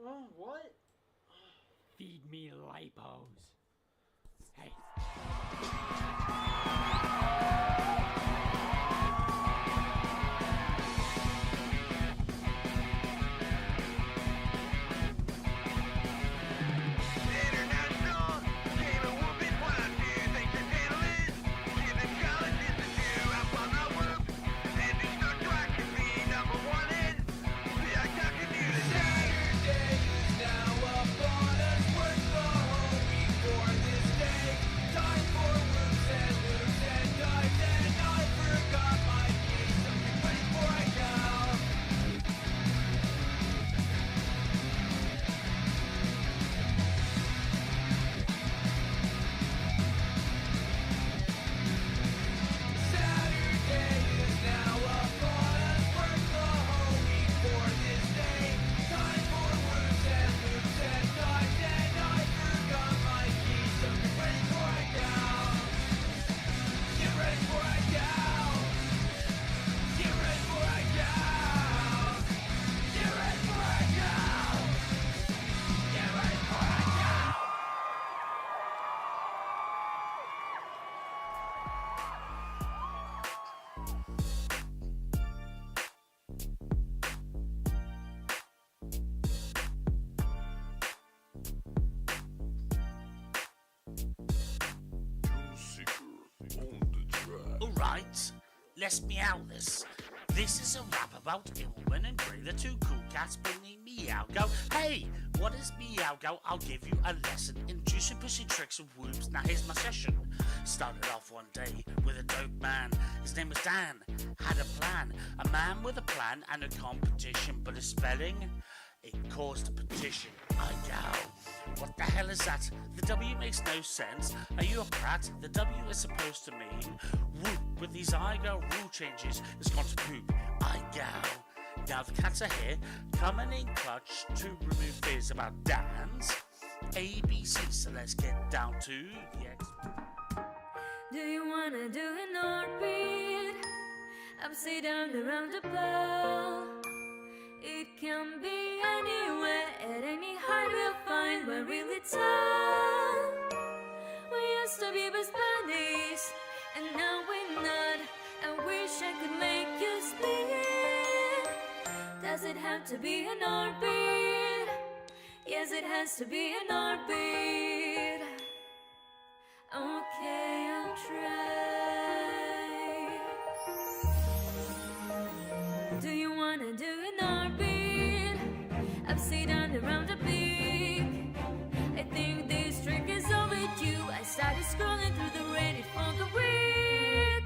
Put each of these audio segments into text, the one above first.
What? Feed me lipos. Hey. Alright, let's meow this. This is a rap about Ilwyn and Grey, the two cool cats bringing Meowgo. Hey, what is Meowgo? I'll give you a lesson in juicy pussy tricks and whoops. Now here's my session. Started off one day with a dope man. His name was Dan. Had a plan. A man with a plan and a competition, but his spelling, it caused a petition. IGOW. What the hell is that? The W makes no sense. Are you a prat? The W is supposed to mean whoop. With these IGOW rule changes, it's gone to poop. IGOW. Now the cats are here, coming in clutch to remove fears about Dan's ABC. So let's get down to the X. Do you wanna do an orbit? Upside down around the ball. It can be anywhere, at any height we'll find we're really tall. We used to be best buddies, and now we're not. I wish I could make you split. Does it have to be an orbit? Yes, it has to be an orbit. Okay, I'll try. Do you wanna do an orbit? Upside down around the peak. I think this trick is overdue. I started scrolling through the Reddit for the week.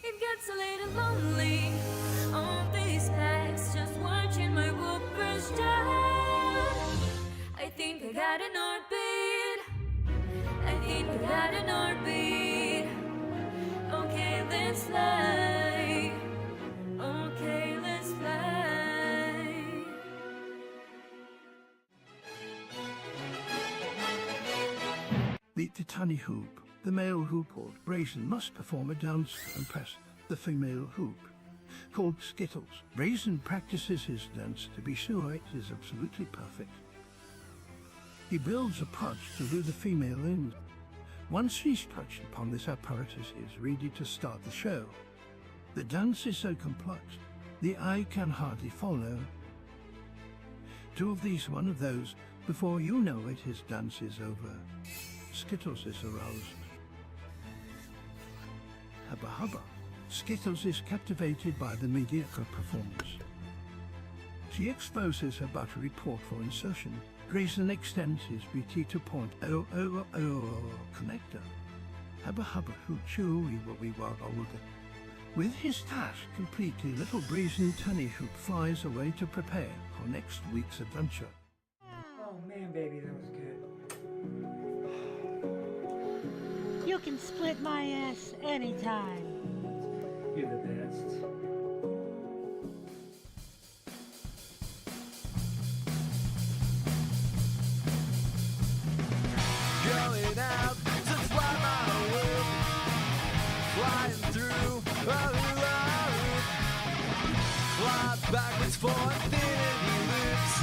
It gets a little lonely on these packs, just watching my whoopers down. I think I got an orbit. I think I got an orbit. Okay, let's fly. Okay, let's fly. Meet the tunny hoop. The male hoop or Raisin must perform a dance and press the female hoop. Called Skittles. Raisin practices his dance to be sure it is absolutely perfect. He builds a pouch to lure the female in. Once he's touched upon this apparatus, he is ready to start the show. The dance is so complex, the eye can hardly follow. Two of these, one of those. Before you know it, his dance is over. Skittles is aroused. Hubba hubba. Skittles is captivated by the mediocre performance. She exposes her buttery port for insertion. Grayson extends his BT to point connector. Hubba hubba hoochoo we were older. With his task completely, little Brazen Tunny Hoop flies away to prepare for next week's adventure. Oh man, baby, that was good. You can split my ass anytime. You're the best. Going out to fly my world, flying through a loop, fly backwards for infinity loops.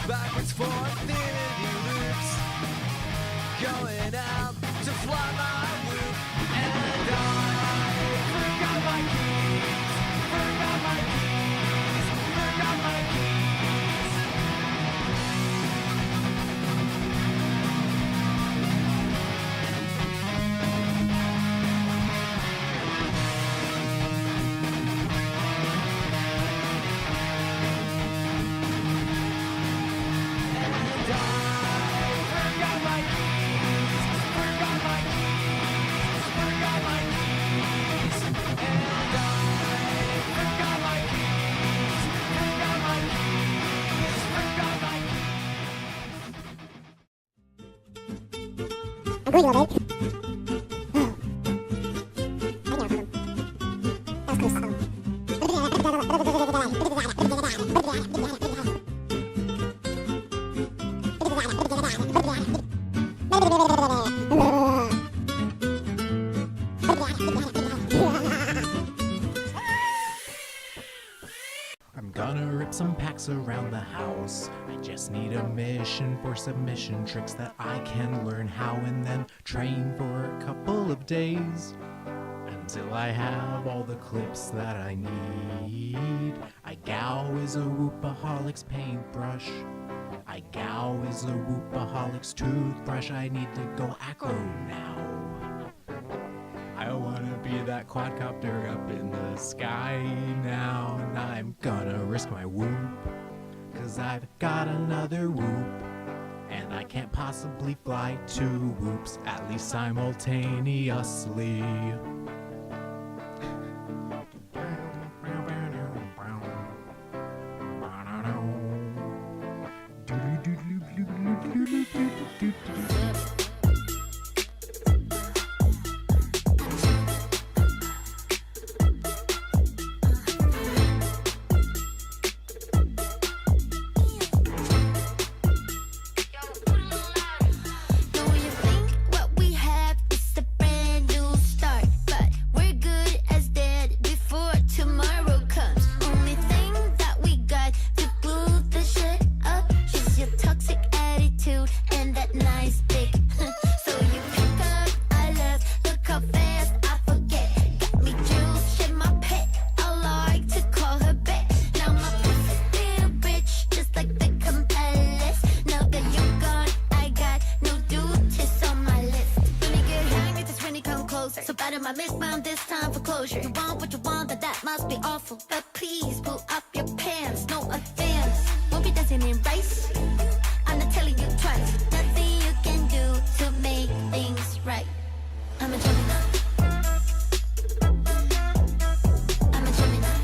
backwards for infinity loops, going out to fly my loop. And I forgot my keys, forgot my keys, forgot my keys. I'm gonna rip some packs around the house. I just need a mission for submission tricks that I can learn how and then train for a couple of days until I have all the clips that I need. IGOW is a whoopaholic's paintbrush. IGOW is a whoopaholic's toothbrush. I need to go acro now. I wanna be that quadcopter up in the sky now, and I'm gonna risk my whoop, 'cause I've got another whoop, and I can't possibly fly two whoops, at least simultaneously. So bad in my misbound, this time for closure. You want what you want, that must be awful. But please pull up your pants, no offense. Won't be dancing in rice. I'm not telling you twice. Nothing you can do to make things right. I'm a Gemini. I'm a Gemini.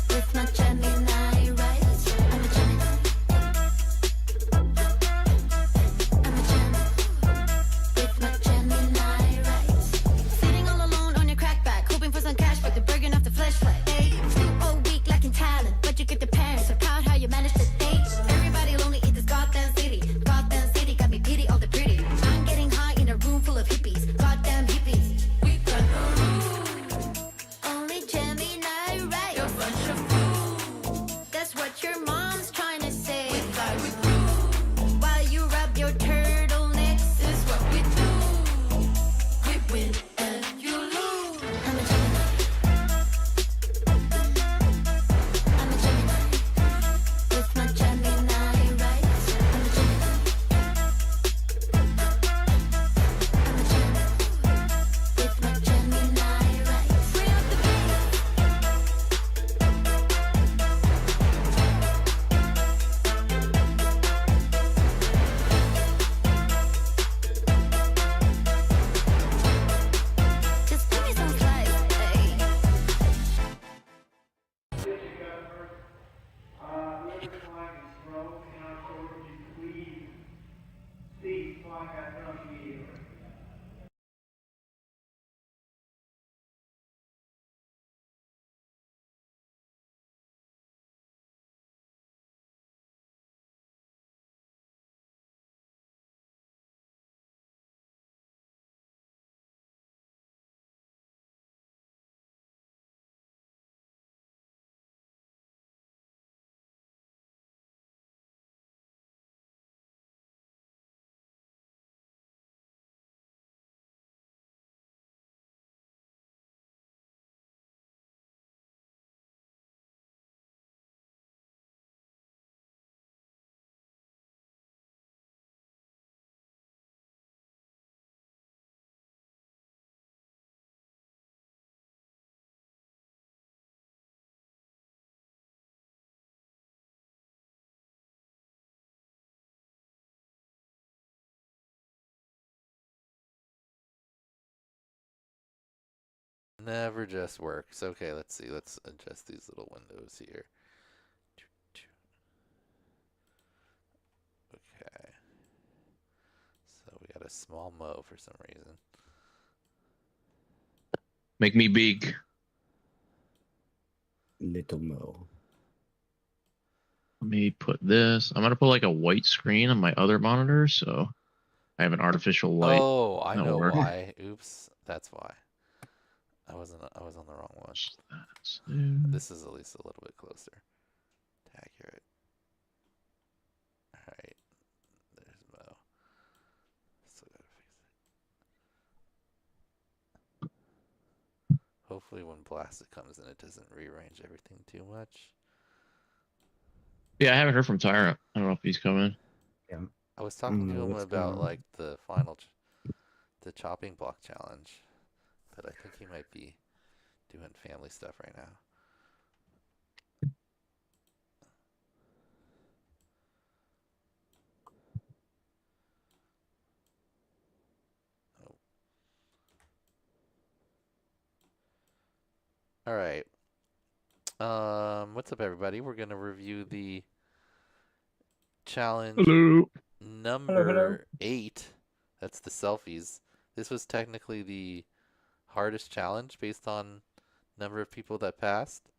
With my Gemini rights. I'm a Gemini. I'm a Gemini. With my Gemini rights. Sitting all alone on your crack back, hoping for some cash, but they're burning off the fleshlight. Hey, too old, weak, lacking time. never just works. Okay, let's see. Let's adjust these little windows here. Okay. So we got a small Mo for some reason. Make me big. Little Mo. Let me put this. I'm gonna put like a white screen on my other monitor, so I have an artificial light. Oh, I That'll know work. why. Oops, that's why. I was on the wrong one. This is at least a little bit closer to accurate. All right, there's Mo. Still gotta fix it. Hopefully, when Blasted comes in, it doesn't rearrange everything too much. Yeah, I haven't heard from Tyra. I don't know if he's coming. Yeah. I was talking to him what's about going on. like the final, the chopping block challenge, but I think he might be doing family stuff right now. Oh. All right. What's up, everybody? We're gonna review the challenge number 8. That's the selfies. This was technically the hardest challenge based on number of people that passed.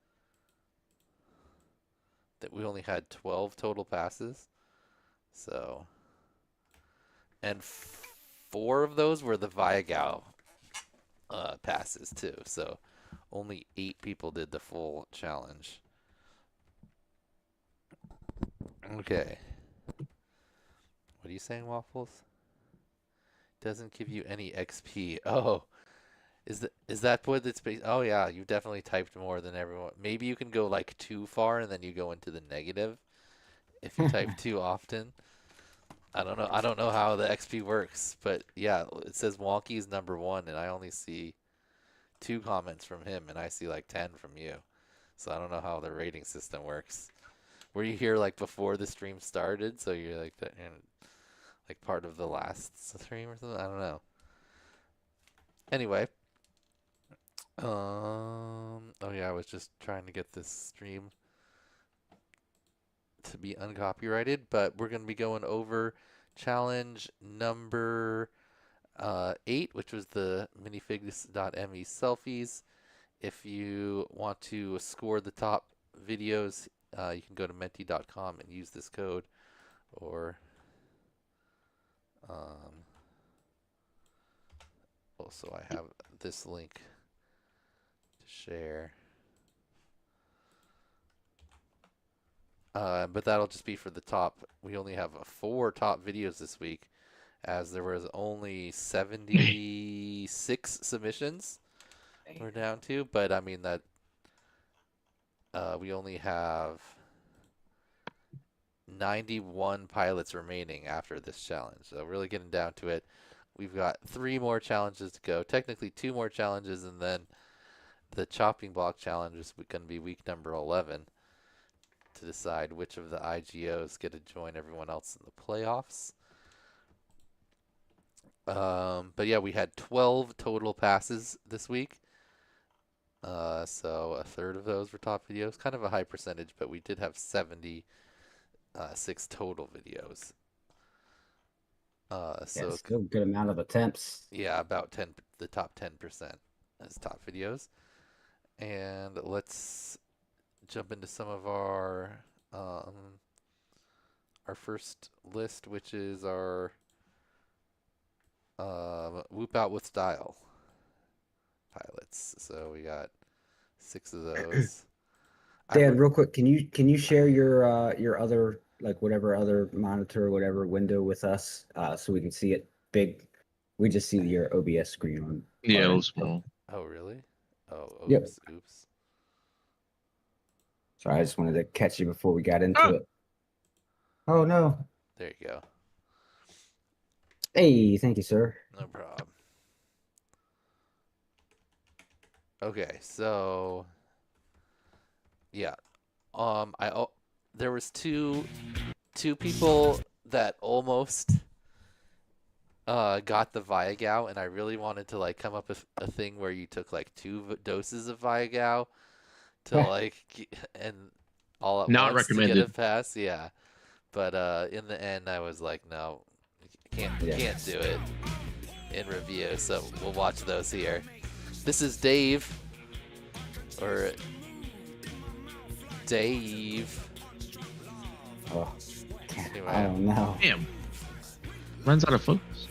That we only had 12 total passes. So, and 4 of those were the IGOW passes too. So, only 8 people did the full challenge. Okay. What are you saying, Waffles? Doesn't give you any XP. Oh, is that what it's based? Oh yeah, you definitely typed more than everyone. Maybe you can go like too far and then you go into the negative if you type too often. I don't know. I don't know how the XP works, but yeah, it says Wonky's number 1, and I only see 2 comments from him, and I see like 10 from you. So I don't know how the rating system works. Were you here like before the stream started? So you're like like part of the last stream or something? I don't know. Anyway. Oh yeah, I was just trying to get this stream to be uncopyrighted, but we're going to be going over challenge number 8, which was the minifigs.me selfies. If you want to score the top videos, you can go to menti.com and use this code, or also I have this link to share. But that'll just be for the top. We only have 4 top videos this week, as there was only 76 submissions we're down to. But I mean that we only have 91 pilots remaining after this challenge. So really getting down to it. We've got 3 more challenges to go. Technically 2 more challenges, and then the chopping block challenge is going to be week number 11 to decide which of the IGOs get to join everyone else in the playoffs. But yeah, we had 12 total passes this week. So a third of those were top videos. Kind of a high percentage, but we did have 76 total videos. So still a good amount of attempts. Yeah, about 10, the top 10% as top videos. And let's jump into some of our first list, which is our Whoop Out with Style pilots. So we got 6 of those. Dan, real quick, can you share your other, like, whatever other monitor or whatever window with us, so we can see it big? We just see your OBS screen on. Yeah, it was small. Oh really? Oh, oops, Yep. Oops. Sorry, I just wanted to catch you before we got into it. Oh no. There you go. Hey, thank you, sir. No problem. Okay, so yeah, there was two people that almost got the Viagow, and I really wanted to like come up with a thing where you took like 2 doses of Viagow to like and all at Not once to get recommended. a pass. Yeah, but in the end, I was like, no, can't do it in review. So we'll watch those here. This is Dave, or Dave. Oh, Anyway. I don't know. Damn. Runs out of focus.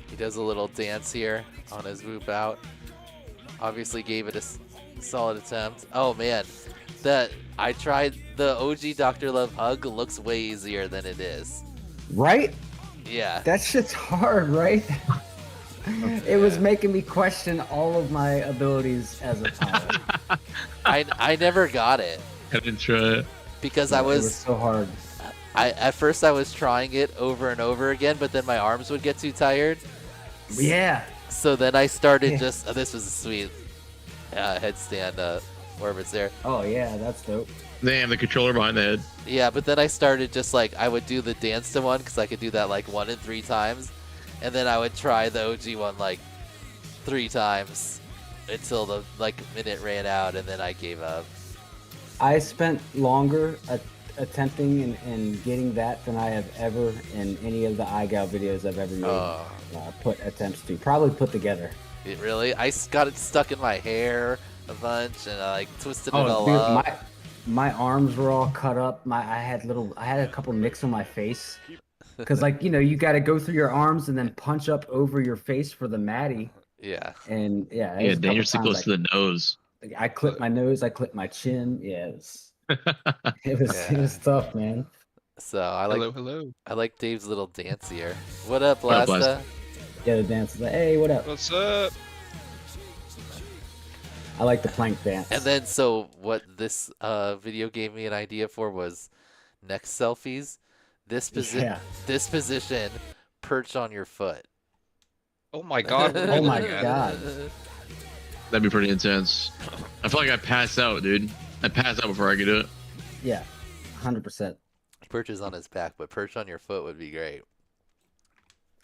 He does a little dance here on his whoop out. Obviously gave it a solid attempt. Oh man, I tried the OG Dr. Love hug looks way easier than it is. Right? Yeah. That shit's hard, right? It was making me question all of my abilities as a pilot. I never got it. I didn't try it. Because It was so hard. At first I was trying it over and over again, but then my arms would get too tired. Yeah. So then I started just this was a sweet headstand orbits there. Oh yeah, that's dope. Damn, the controller behind the head. Yeah, but then I started just like I would do the dance to one because I could do that like 1 in 3 times, and then I would try the OG one like 3 times until the like minute ran out, and then I gave up. I spent longer attempting and getting that than I have ever in any of the IGOW videos I've ever made. Put attempts to probably put together. It really? I got it stuck in my hair a bunch, and I like twisted it all dude, up. my arms were all cut up. I had a couple nicks on my face because like you got to go through your arms and then punch up over your face for the Matty. Yeah. And yeah, Yeah, dangerously close to the nose. I clipped my nose. I clipped my chin. Yeah, it was tough, man. So I like hello. I like Dave's little dance here. What up, What up, Lasta? Yeah, the dance is like, hey, what up? What's up? I like the plank dance. And then so what this video gave me an idea for was next selfies. This position, perch on your foot. Oh my god. Oh my god. That'd be pretty intense. I feel like I'd pass out, dude. I'd pass out before I could do it. Yeah, 100%. Perch is on his back, but perch on your foot would be great.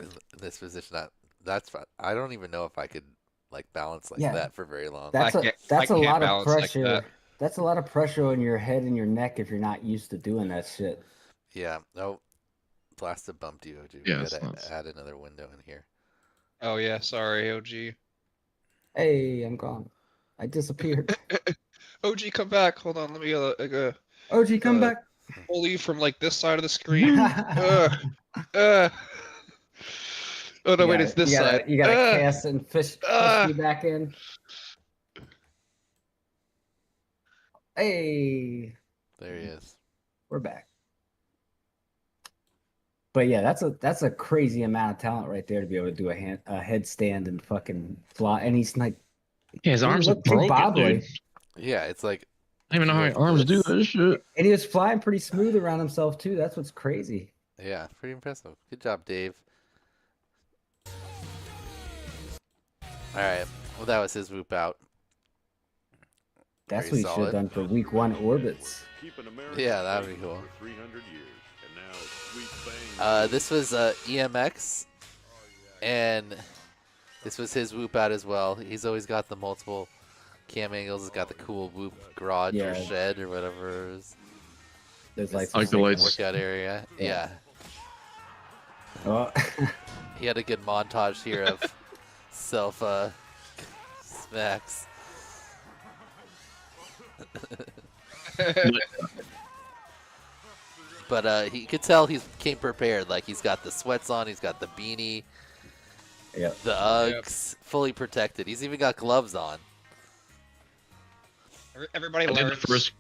In this position, that's fun. I don't even know if I could like balance like that for very long. That's a lot of pressure. Like that. That's a lot of pressure on your head and your neck if you're not used to doing that shit. Yeah. Oh, Blasta bumped you, OG. Yeah, We gotta add another window in here. Oh yeah, sorry, OG. Hey, I'm gone. I disappeared. OG, come back. Hold on, let me go. OG, come back. Pull you from like this side of the screen. Oh no, wait, it's this side. You gotta cast and fish me back in. Hey. There he is. We're back. But yeah, that's a crazy amount of talent right there to be able to do a headstand and fucking fly. And he's like, yeah, his arms are broken, dude. Yeah, it's like I don't even know how arms do this shit. And he was flying pretty smooth around himself too. That's what's crazy. Yeah, pretty impressive. Good job, Dave. All right. Well, that was his whoop out. That's Very what he should have done for week 1 orbits. Yeah, that'd be cool. This was EMX, and this was his whoop out as well. He's always got the multiple cam angles. He's got the cool whoop garage or shed or whatever it is. There's lights. I like the lights. Workout area. Yeah. Oh. He had a good montage here of self smacks. But he could tell he came prepared. Like he's got the sweats on, he's got the beanie, the Uggs, fully protected. He's even got gloves on. Everybody learns.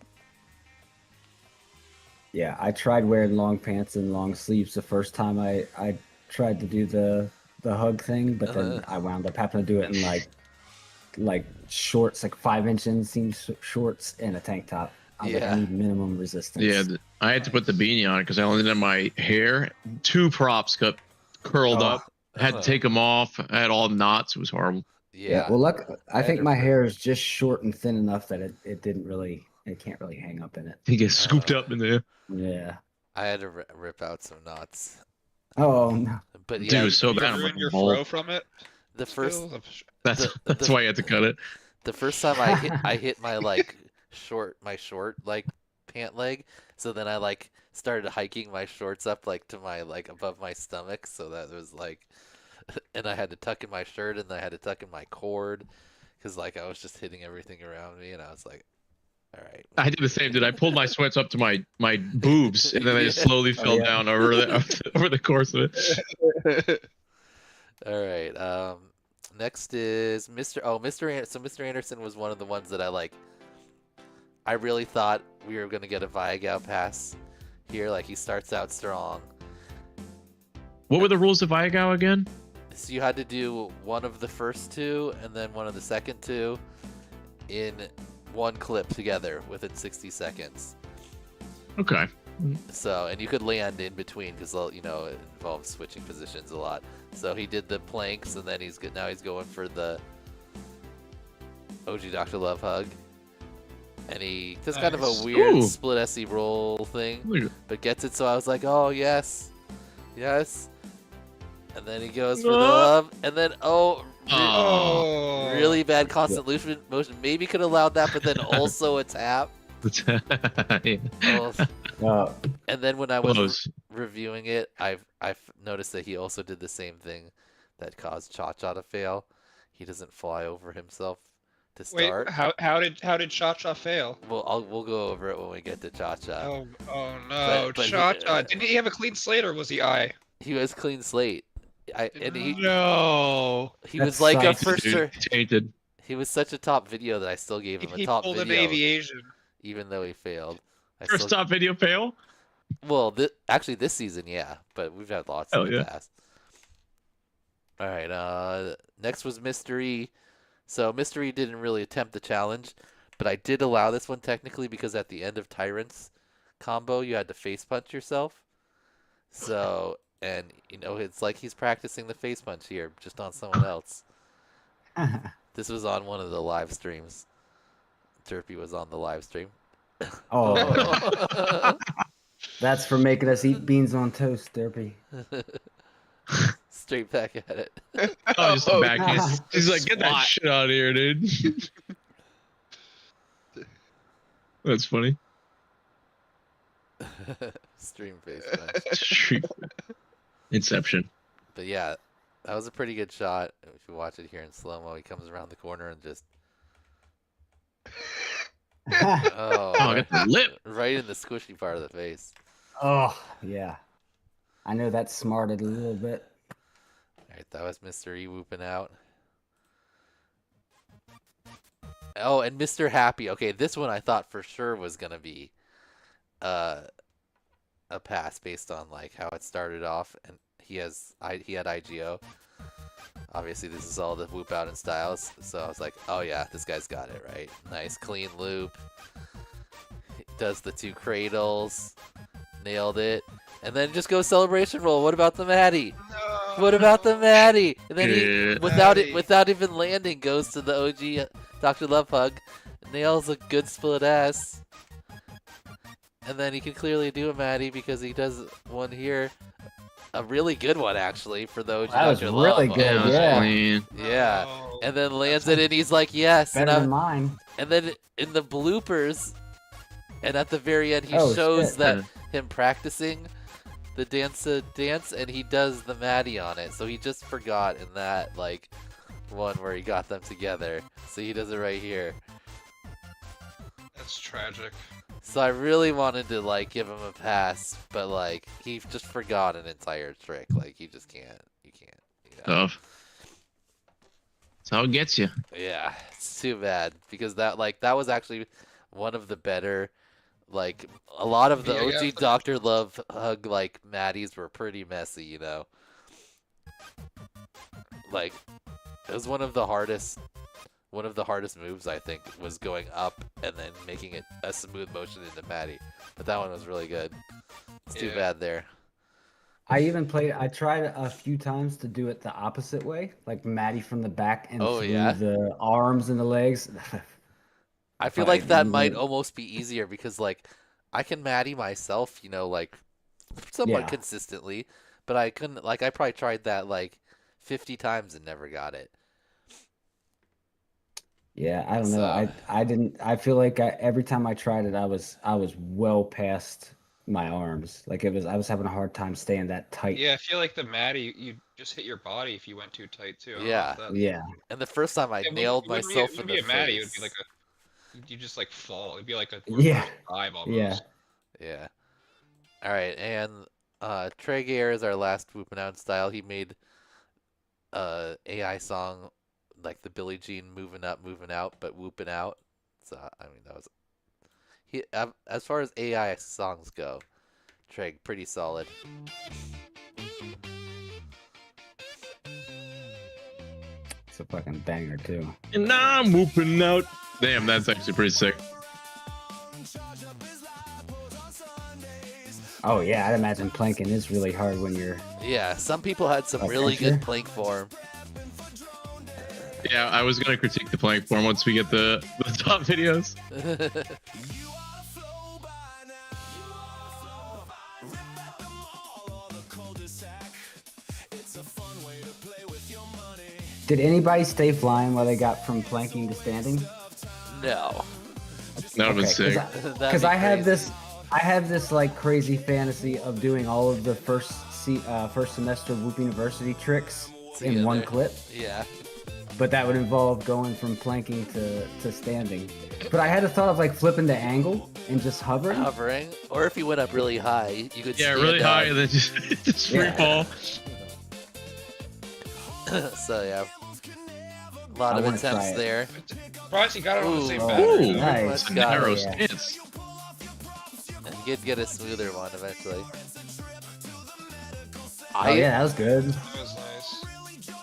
Yeah, I tried wearing long pants and long sleeves the first time I tried to do the hug thing, but then I wound up having to do it in like shorts, like 5-inch inseam shorts and a tank top. I was like, I need minimum resistance. Yeah, I had to put the beanie on because I only did my hair. 2 props got curled up. I had to take them off. I had all knots. It was horrible. Yeah. Well, look, I think my hair is just short and thin enough that it can't really hang up in it. He gets scooped up in there. Yeah. I had to rip out some knots. Oh no. But Dude, yeah, it was so You bad. I'm ruined like, your "Bolt." throw from it. the first That's why you had to cut it. the first time I hit my short like pant leg, so then I like started hiking my shorts up like to my like above my stomach, so that was like, and I had to tuck in my shirt and I had to tuck in my cord, because like I was just hitting everything around me, and I was like, all right. I did the same, dude. I pulled my sweats up to my boobs, and then I just slowly fell down over the course of it. All right. Next is Mr. Anderson was one of the ones that I really thought we were gonna get a IGOW pass here. Like, he starts out strong. What were the rules of IGOW again? So you had to do one of the first two and then one of the second two in one clip together within 60 seconds. Okay. So, and you could land in between because, you know, it involves switching positions a lot. So he did the planks, and then now he's going for the OG Dr. Love hug. And he does kind of a weird split SE roll thing, but gets it. So I was like, oh, yes. Yes. And then he goes for the love, and then, really bad constant motion. Maybe could have allowed that, but then also a tap. And then when I was reviewing it, I've noticed that he also did the same thing that caused Cha-Cha to fail. He doesn't fly over himself to start. Wait, how did Cha-Cha fail? Well, we'll go over it when we get to Cha-Cha. Oh no, but Cha-Cha! Didn't he have a clean slate, or was he I? He was clean slate. He was like a first. Tainted. He was such a top video that I still gave him a top video. He pulled an aviation. Even though he failed. First top video fail? Well, actually this season, yeah, but we've had lots in the past. All right, next was Mystery. So Mystery didn't really attempt the challenge, but I did allow this one technically because at the end of Tyrant's combo, you had to face punch yourself. So, and you know, it's like he's practicing the face punch here, just on someone else. This was on one of the live streams. Derpy was on the live stream. Oh. That's for making us eat beans on toast, Derpy. Straight back at it. Just back. He's like, get that shit out of here, dude. That's funny. Stream face. Stream. Inception. But yeah, that was a pretty good shot. If you watch it here in slow-mo, he comes around the corner and just... I got the lip. Right in the squishy part of the face. Oh, yeah. I know that smarted a little bit. Alright, that was Mr. E whooping out. Oh, and Mr. Happy. Okay, this one I thought for sure was going to be a pass based on like how it started off, and he had IGO. Obviously, this is all the whoop out in styles, so I was like, oh yeah, this guy's got it, right? Nice, clean loop. He does the two cradles. Nailed it. And then just go celebration roll. What about the Maddie? No. What about the Maddie? And then he, without even landing, goes to the OG Dr. Love hug. Nails a good split S. And then he can clearly do a Maddie because he does one here. A really good one, actually, for the OG that was Dr. really Love. good, yeah. Yeah. And then lands it, and he's like, yes. Better than mine. And then in the bloopers, and at the very end, he shows that him practicing the dance, and he does the Maddie on it. So he just forgot in that, like, one where he got them together. So he does it right here. That's tragic. So I really wanted to, like, give him a pass, but, like, he just forgot an entire trick. Like, he just can't. You can't. You know? Tough. That's how it gets you. Yeah, it's too bad because that was actually one of the better, like, a lot of the OG Dr. Love hug, like, Maddies were pretty messy, you know? Like, it was one of the hardest moves, I think, was going up and then making it a smooth motion into Maddie. But that one was really good. It's too bad there. I tried a few times to do it the opposite way, like Maddie from the back and through the arms and the legs. I feel like that might almost be easier because, like, I can Maddie myself, you know, like, somewhat Yeah. consistently, but I couldn't, like, I probably tried that like 50 times and never got it. Yeah, I don't know. So, I didn't. I feel like every time I tried it, I was well past my arms. Like I was having a hard time staying that tight. Yeah, I feel like the Maddie, you just hit your body if you went too tight too. I don't know yeah. if that- Yeah. And the first time I It nailed wouldn't be- myself it in wouldn't the be a Maddie. It would face. be like you just like fall. It'd be like a Yeah. reverse dive almost. Yeah. Yeah. All right, and Trey Gayer is our last Whoopin' Out style. He made AI song like the Billie Jean moving up, moving out, but whooping out. So I mean that was he as far as AI songs go, Trey pretty solid. It's a fucking banger too. And I'm whooping out. Damn, that's actually pretty sick. Oh yeah, I'd imagine planking is really hard when you're. Yeah, some people had some really good plank form. Yeah, I was gonna critique the plank form once we get the top videos. Did anybody stay flying while they got from planking to standing? No. That would be sick. Because I have this like crazy fantasy of doing all of the first semester Whoop University tricks in one clip. Yeah. But that would involve going from planking to standing. But I had a thought of like flipping the angle and just hovering. Hovering, or if you went up really high, you could. Yeah, stand really up. high and then just free fall. So yeah, a lot of attempts there. Surprised he got it on the same Ooh, pattern. Nice. Got it. Narrow stance. And you could get a smoother one eventually. Oh yeah, that was good. That was nice.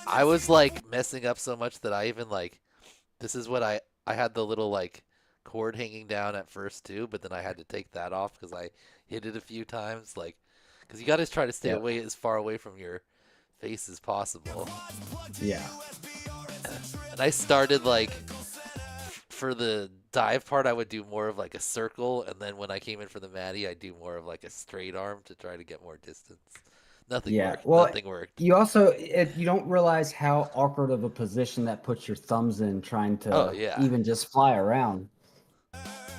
I was like messing up so much that I even like, this is what I had the little like cord hanging down at first too, but then I had to take that off because I hit it a few times, like, because you got to try to stay away as far away from your face as possible. Yeah. And I started like, for the dive part, I would do more of like a circle, and then when I came in for the Maddie, I'd do more of like a straight arm to try to get more distance. Nothing worked. Well, Nothing worked. You also you don't realize how awkward of a position that puts your thumbs in trying to even just fly around.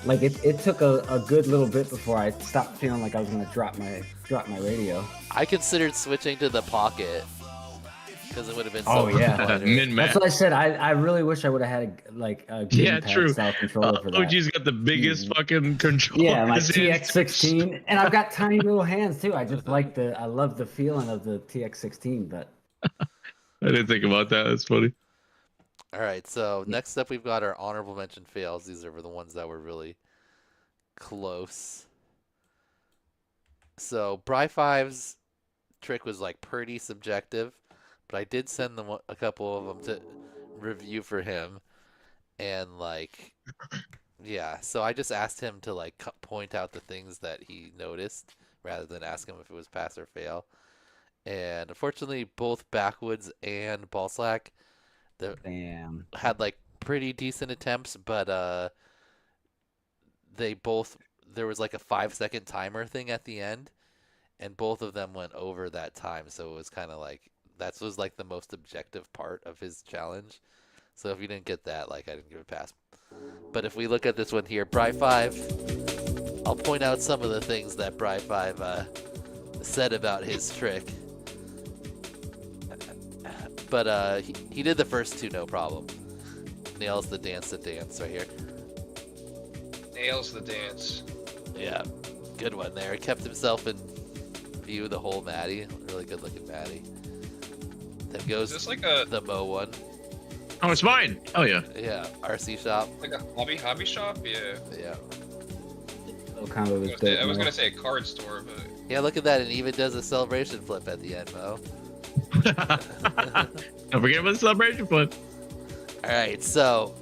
Like it took a good little bit before I stopped feeling like I was gonna drop my radio. I considered switching to the pocket because it would have been so much better. That's what I said. I really wish I would have had a gamepad style controller for that. OG's got the biggest fucking controller. Yeah, my TX16, and I've got tiny little hands too. I just I love the feeling of the TX16, but I didn't think about that. That's funny. All right, so next up we've got our honorable mention fails. These are the ones that were really close. So Bri5's trick was like pretty subjective, but I did send them a couple of them to review for him, and like, yeah. So I just asked him to like point out the things that he noticed rather than ask him if it was pass or fail. And unfortunately, both Backwoods and Ballslack had like pretty decent attempts, but there was like a 5-second timer thing at the end, and both of them went over that time. So it was kind of like that was like the most objective part of his challenge. So if you didn't get that, like, I didn't give a pass. But if we look at this one here, Bri5, I'll point out some of the things that Bri5 said about his trick. But he did the first two no problem. Nails the dance right here. Nails the dance. Yeah, good one there. Kept himself in view the whole Maddie. Really good looking Maddie. Then goes the Mo one. Oh, it's mine. Oh yeah. Yeah, RC shop. Like a hobby shop. Yeah. Yeah. I was gonna say a card store, but yeah, look at that. It even does a celebration flip at the end, Mo. Don't forget about the celebration flip. All right, so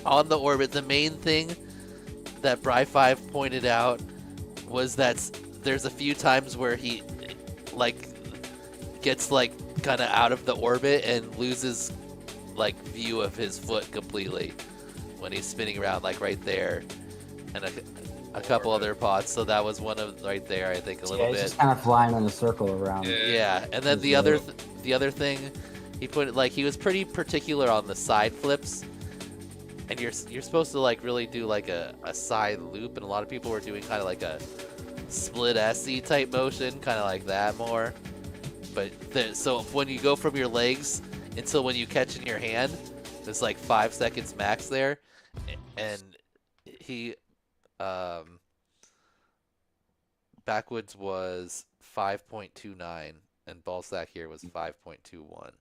on the orbit, the main thing that Bri5 pointed out was that there's a few times where he like gets like kind of out of the orbit and loses like view of his foot completely when he's spinning around, like right there. And a couple other pots. So that was one of right there. I think a little It's bit. just kind of flying in a circle around. Yeah, and then the other thing, he put it like he was pretty particular on the side flips, and you're supposed to like really do like a side loop, and a lot of people were doing kind of like a split SC type motion, kind of like that more. But so when you go from your legs until when you catch in your hand, there's like 5 seconds max there, and he Backwoods was 5.29, and Ballsack here was 5.21.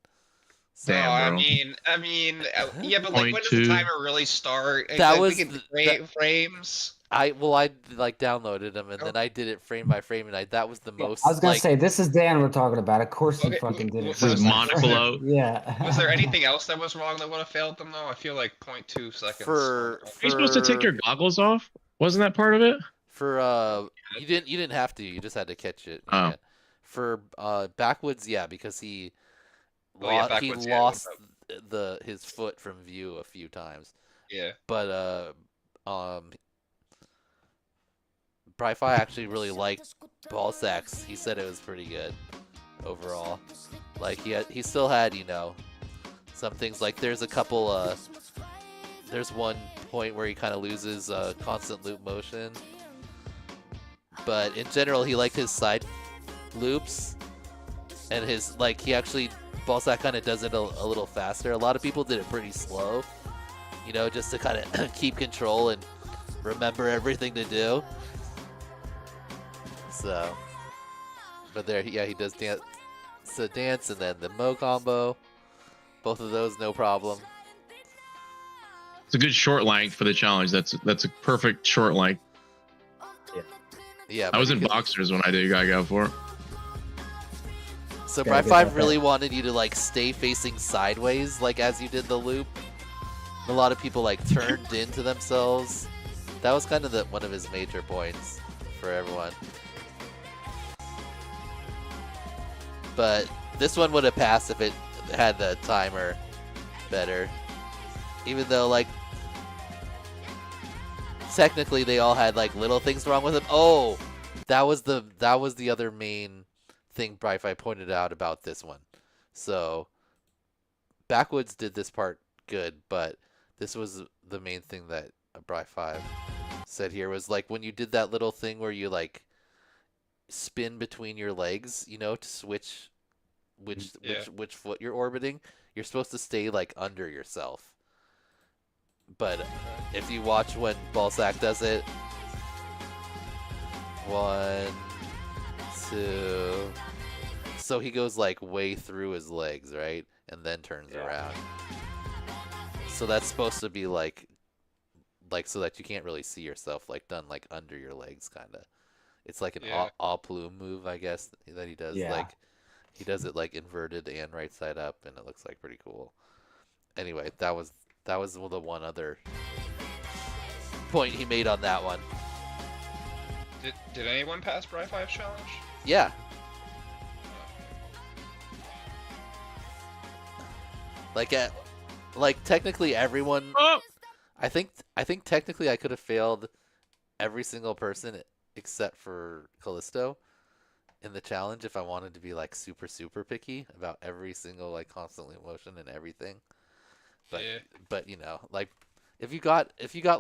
So, No, Damn, I bro. mean, yeah, but like, when does the 0.2. timer really start? That Like, was we can the- frames. I like downloaded them, and then I did it frame by frame, and that was the most. I was gonna like, say this is Dan we're talking about. Of course he Okay, fucking did it. was first. there- Monocle. Yeah. Was there anything else that was wrong that would have failed them though? I feel like 0.2 seconds. For Are you supposed to take your goggles off? Wasn't that part of it? you didn't have to, you just had to catch it. Oh. Yeah. For Backwoods, yeah, because he Oh, yeah, he Backwoods, yeah, lost his foot from view a few times. Yeah. But Bri-Fi actually really liked Ballsacks. He said it was pretty good overall. Like he still had, you know, some things like there's a couple there's one point where he kind of loses constant loop motion. But in general, he liked his side loops, and his like he actually Ballsack kind of does it a little faster. A lot of people did it pretty slow, you know, just to kind of keep control and remember everything to do. So, but there, yeah, he does dance. So dance, and then the Mo combo. Both of those, no problem. It's a good short length for the challenge. That's a perfect short length. Yeah, I was in because- boxers when I did IGOW5. So Gotta get Bri-Fi that really wanted you to like stay facing sideways, like as you did the loop. A lot of people like turned into themselves. That was kind of one of his major points for everyone. But this one would have passed if it had the timer better. Even though like technically they all had like little things wrong with them. Oh, that was the other main thing Bri-Fi pointed out about this one. So Backwoods did this part good, but this was the main thing that Bri-Fi said here was like when you did that little thing where you like spin between your legs, you know, to switch which foot you're orbiting, you're supposed to stay like under yourself. But if you watch when Ballsack does it, 1, 2, so he goes like way through his legs, right, and then turns around. So that's supposed to be like so that you can't really see yourself, like done like under your legs, kind of. It's like an all plume move, I guess, that he does. Yeah. Like he does it like inverted and right side up, and it looks like pretty cool. Anyway, that was the one other point he made on that one. Did anyone pass Bri-Fi's challenge? Yeah. Like technically everyone. Oh! I think technically I could have failed every single person except for Callisto in the challenge if I wanted to be like super picky about every single like constant loop motion and everything. But you know, like if you got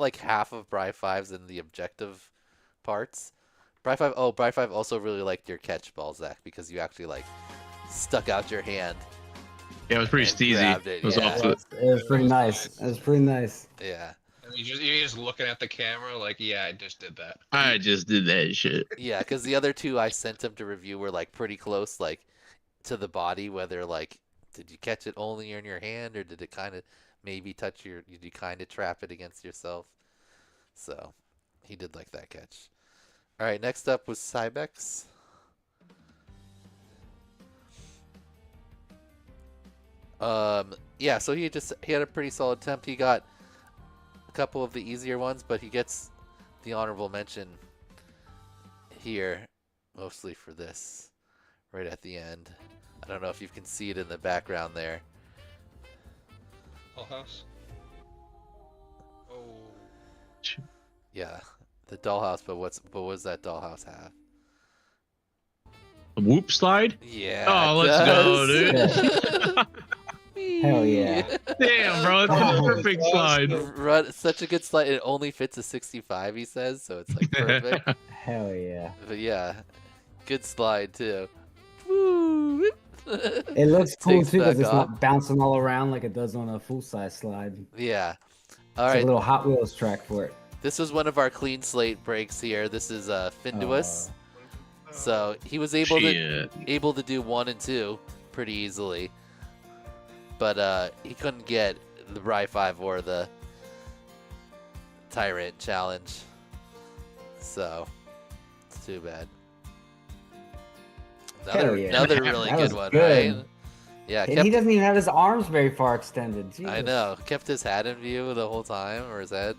like half of Bri-5's in the objective parts, Bri-5 also really liked your catch, Ballsack, because you actually like stuck out your hand. Yeah, it was pretty steezy. It, it was yeah. off the... It was pretty nice. It was pretty nice. Yeah. And you're just looking at the camera like, yeah, I just did that. I just did that shit. Yeah, because the other two I sent him to review were like pretty close, like to the body. Whether like, did you catch it only in your hand, or did it kind of maybe touch your? Did you kind of trap it against yourself? So he did like that catch. All right, next up was Cybex. Yeah, so he had a pretty solid attempt. He got a couple of the easier ones, but he gets the honorable mention here, mostly for this, right at the end. I don't know if you can see it in the background there. Full house. Oh. Yeah, The dollhouse, but what does that dollhouse have? A whoop slide? Yeah. Oh, it let's go, does. dude. Hell yeah. Damn, bro, it's a perfect slide. Run, such a good slide. It only fits a 65, he says, so it's like perfect. Hell yeah. But yeah, good slide too. Woo! It looks cool Takes too because back it's off. not bouncing all around like it does on a full size slide. Yeah. All It's right. a little Hot Wheels track for it. This was one of our clean slate breaks here. This is Finduous. So he was able to do 1 and 2 pretty easily, but he couldn't get the Rye 5 or the Tyrant challenge. So it's too bad. Hell yeah. Another really That good was one, good. right? Yeah, And he doesn't even have his arms very far extended. Jesus. I know. Kept his hat in view the whole time, or his head.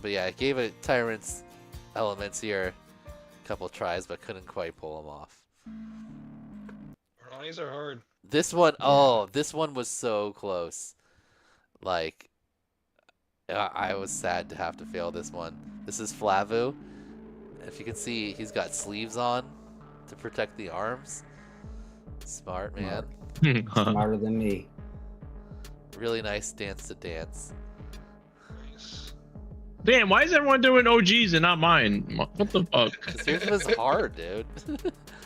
But yeah, gave it Tyrant's elements here a couple tries, but couldn't quite pull them off. These are hard. This one, oh, this one was so close. Like, I was sad to have to fail this one. This is Flavu. If you can see, he's got sleeves on to protect the arms. Smart, man. Smarter than me. Really nice dance to dance. Damn, why is everyone doing OGs and not mine? What the fuck? Because yours was hard, dude.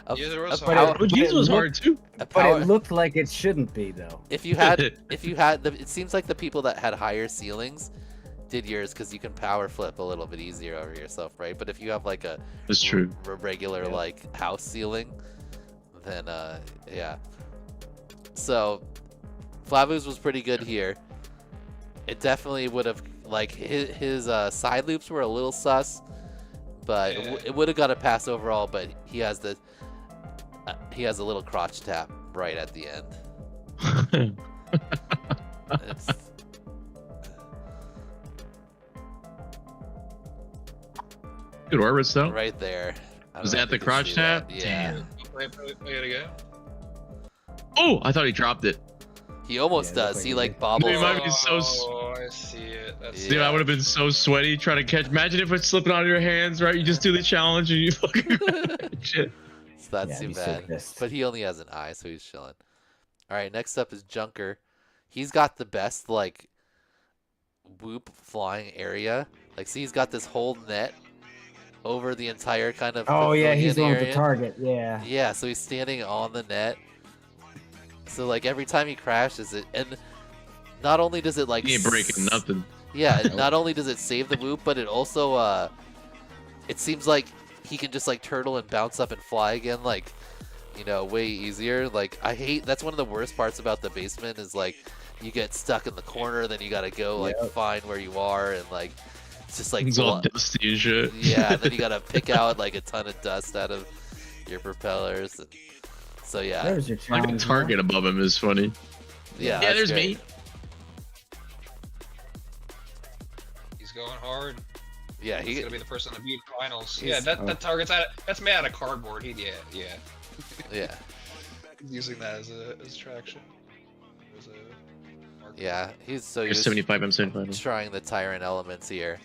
OGs was hard too. But it looked like it shouldn't be though. If you had, it seems like the people that had higher ceilings did yours because you can power flip a little bit easier over yourself, right? But if you have like a That's true. Regular like house ceiling, then yeah. So Flavu's was pretty good here. It definitely would have, like, his side loops were a little sus, but it would have got a pass overall. But he has the he has a little crotch tap right at the end. It's... Good orbits though. Right there. Was that the crotch tap? Yeah. Wait, gotta go. Oh, I thought he dropped it. He almost does. He like bobbles. Dude, might be so. Oh, I see it. That's Dude, I would have been so sweaty trying to catch. Imagine if it's slipping out of your hands, right? You just do the challenge and you fucking shit. So that's too bad. But he only has an eye, so he's chilling. All right, next up is Junker. He's got the best like whoop flying area. Like, see, he's got this whole net over the entire kind of. Oh yeah, he's the one with area. the target. Yeah. Yeah, so he's standing on the net. So like every time he crashes it, and not only does it like He ain't breaking nothing. Yeah, not only does it save the whoop, but it also it seems like he can just like turtle and bounce up and fly again, like, you know, way easier. Like, I hate, that's one of the worst parts about the basement is like you get stuck in the corner, then you gotta go like find where you are, and like it's just like It's all dusty and shit. Yeah, then you gotta pick out like a ton of dust out of your propellers. And, so yeah, There's your like a challenge. target above him is funny. Yeah, Yeah, that's there's great. me. He's going hard. Yeah, he's gonna be the person to beat finals. he's- Yeah, that target's that's made out of cardboard. Yeah. Yeah. He's using that as traction. As a marker. Yeah, he's so There's used 75, I'm 75. trying the tyrant elements here.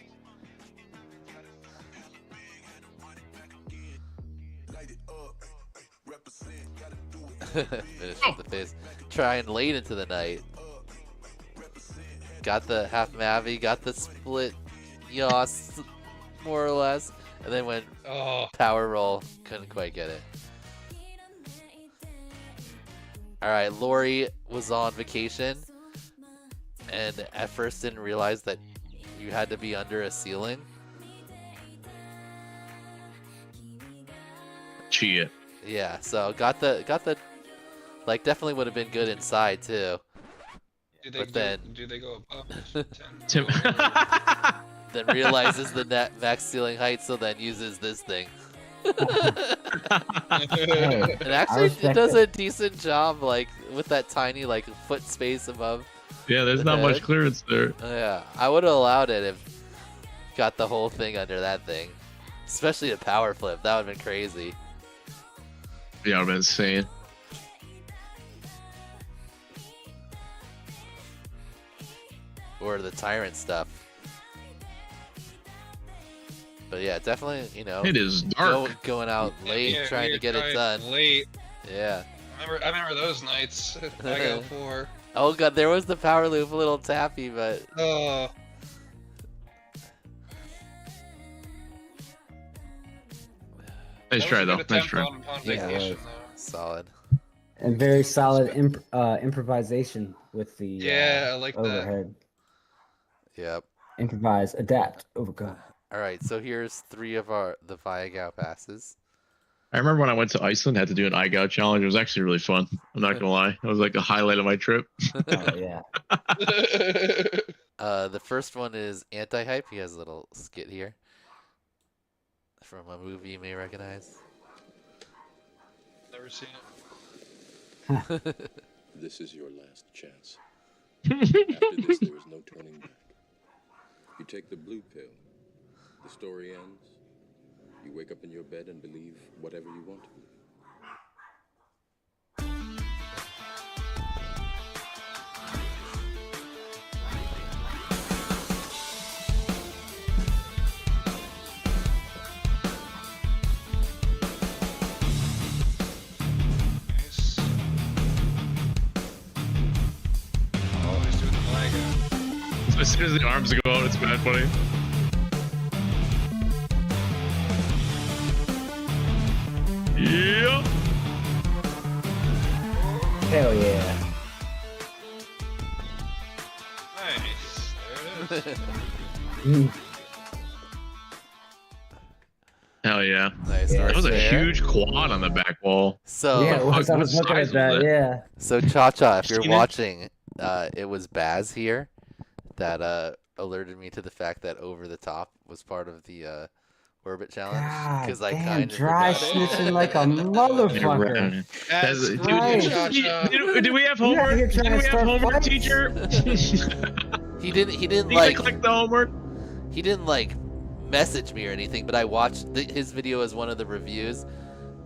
Finish with the face. Trying late into the night. Got the half Mavi, got the split Yos, more or less. And then went power roll, couldn't quite get it. Alright, Lori was on vacation and at first didn't realize that you had to be under a ceiling. Cheat. Yeah, so got the like, definitely would have been good inside too. But then do they go above 10? then realizes the net max ceiling height, so then uses this thing. And actually it does a decent job, like with that tiny like foot space above. Yeah, there's not much clearance there. Yeah, I would have allowed it if got the whole thing under that thing, especially a power flip. That would have been crazy. Yeah, I've been insane. Or the tyrant stuff. But yeah, definitely, you know, It is dark. going out late Yeah, trying we to get it tried done. late. Yeah. I remember those nights. IGOW5. Oh god, there was the power loop, a little tappy, but Oh. Nice try though. Nice try. On Yeah, vacation, solid. And very solid improvisation with the Yeah, I like that. overhead. Yep. Improvise, adapt, overcome. All right, so here's 3 of the IGOW passes. I remember when I went to Iceland, had to do an IGOW challenge. It was actually really fun. I'm not gonna lie. It was like a highlight of my trip. Oh yeah. The first one is Anti-Hype. He has a little skit here from a movie you may recognize. Never seen it. This is your last chance. After this, there is no turning back. You take the blue pill. The story ends. You wake up in your bed and believe whatever you want to believe. So as soon as the arms go out, it's bad funny. Yeah. Hell yeah. Nice. There it is. Hell yeah. Nice. That was a there. huge quad on the back wall. So yeah, I was looking at that. Yeah. So Cha-Cha, if you're Seen it? watching, it was Baz here that alerted me to the fact that Over the Top was part of the Orbit Challenge. God I damn, kind of dry forgot it. snitching like a motherfucker. That's right. Do we have homework? here Did trying we to have start homework, fights. teacher? He didn't You like collect the homework. he didn't like message me or anything, but I watched his video as one of the reviews,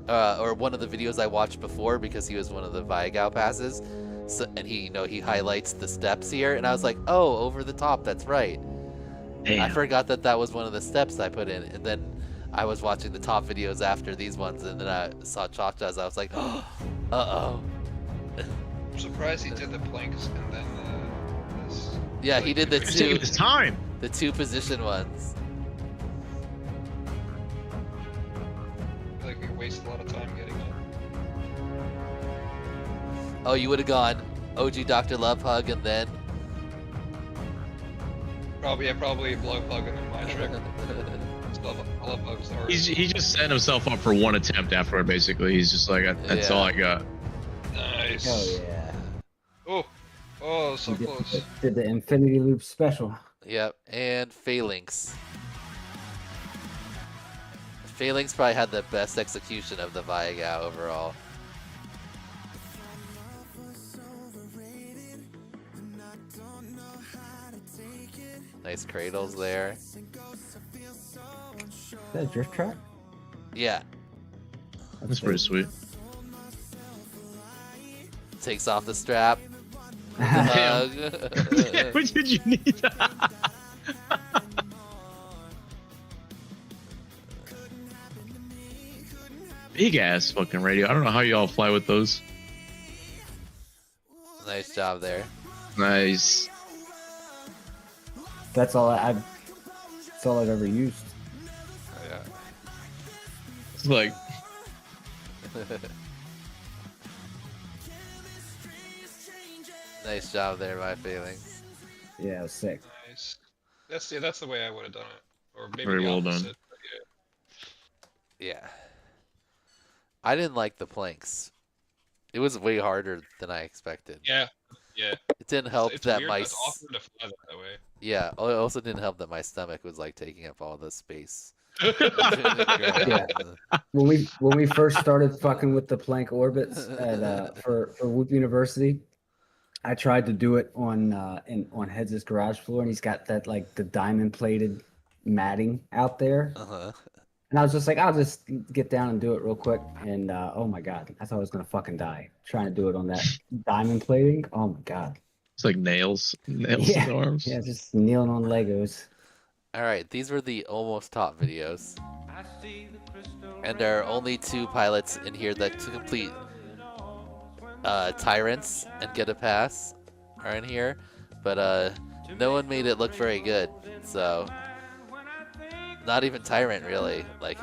or one of the videos I watched before because he was one of the IGOW passes. So, and he highlights the steps here, and I was like, oh, Over the Top, that's right. Damn. I forgot that was one of the steps I put in, and then I was watching the top videos after these ones, and then I saw Cha-Cha's. I was like, oh, uh-oh. I'm surprised he did the planks and then this. Yeah, he did the He's taking his time. the 2 position ones. I feel like we wasted a lot of time getting it. Oh, you would have gone OG Dr. Love Hug and then Probably blow plug and then my trick. I love bugs. He just set himself up for one attempt afterward. Basically, he's just like, that's all I got. Nice. Hell yeah. Oh, so close. Did the Infinity Loop special. Yep, and Phalanx. Phalanx probably had the best execution of the IGOW overall. Nice cradles there. Is that a drift track? Yeah. That's pretty sweet. Takes off the strap. Damn. Hug. What did you need? Big ass fucking radio. I don't know how y'all fly with those. Nice job there. Nice. That's all I've ever used. Yeah. It's like Nice job there, my feelings. Yeah, it was sick. Nice. That's the way I would have done it, or maybe Very the well opposite, done. but Yeah. I didn't like the planks. It was way harder than I expected. yeah. Yeah. It didn't help It's that weird, my but it's awkward to fly that way. yeah. It also didn't help that my stomach was like taking up all the space. Yeah. When we first started fucking with the plank orbits at for Whoop University, I tried to do it on Heads' garage floor, and he's got that like the diamond plated matting out there. Uh-huh. And I was just like, I'll just get down and do it real quick. And oh my god, I thought I was gonna fucking die trying to do it on that diamond plating. Oh my god. it's like nails in Yeah, the arms. yeah, just kneeling on Legos. Alright, these were the almost top videos. And there are only 2 pilots in here that to complete Tyrants and get a pass are in here. But no one made it look very good. So not even Tyrant really. Like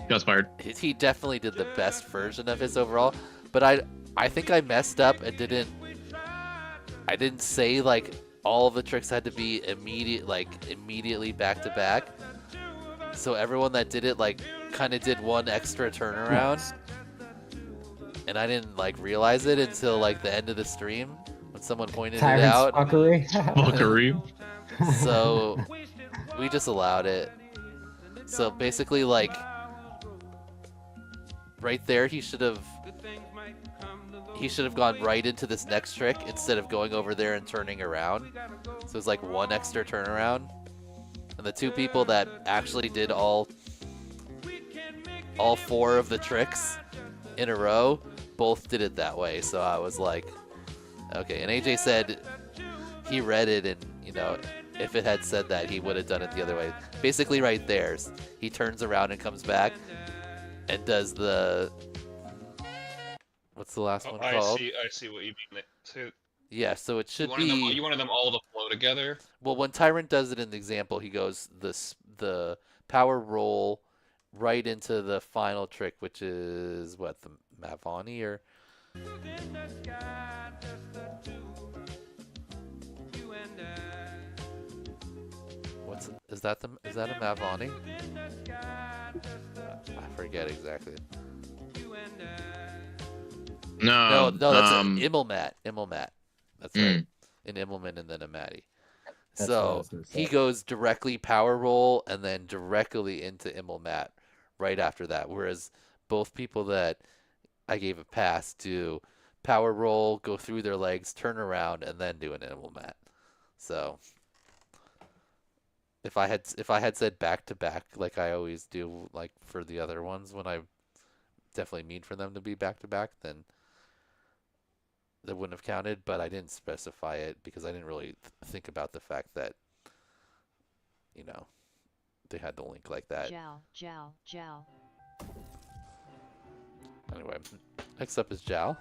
Got fired. he definitely did the best version of his overall. But I think I messed up and I didn't say like all of the tricks had to be immediately back to back. So everyone that did it like kind of did one extra turnaround. And I didn't like realize it until like the end of the stream when someone pointed it out. Fuckery. So we just allowed it. So basically like right there he should have gone right into this next trick instead of going over there and turning around. So it's like one extra turnaround. And the 2 people that actually did all 4 of the tricks in a row both did it that way. So I was like, okay. And AJ said he read it and, you know, if it had said that, he would have done it the other way. Basically right there, he turns around and comes back and does the... What's the last one called? I see what you mean. So yeah, so it should be... you wanted them all to flow together? Well, when Tyrant does it in the example, he goes the power roll right into the final trick, which is, what, the Mavani or... Is that a Mavani? I forget exactly. No, that's an Immelmat. That's right. An Immelman and then a Matty. So he goes directly power roll and then directly into Immelmat right after that. Whereas both people that I gave a pass do power roll, go through their legs, turn around, and then do an Immelmat. So if I had said back to back like I always do, like for the other ones when I definitely mean for them to be back to back, then that wouldn't have counted, but I didn't specify it because I didn't really think about the fact that, you know, they had the link like that. Jow. Anyway, next up is Jow.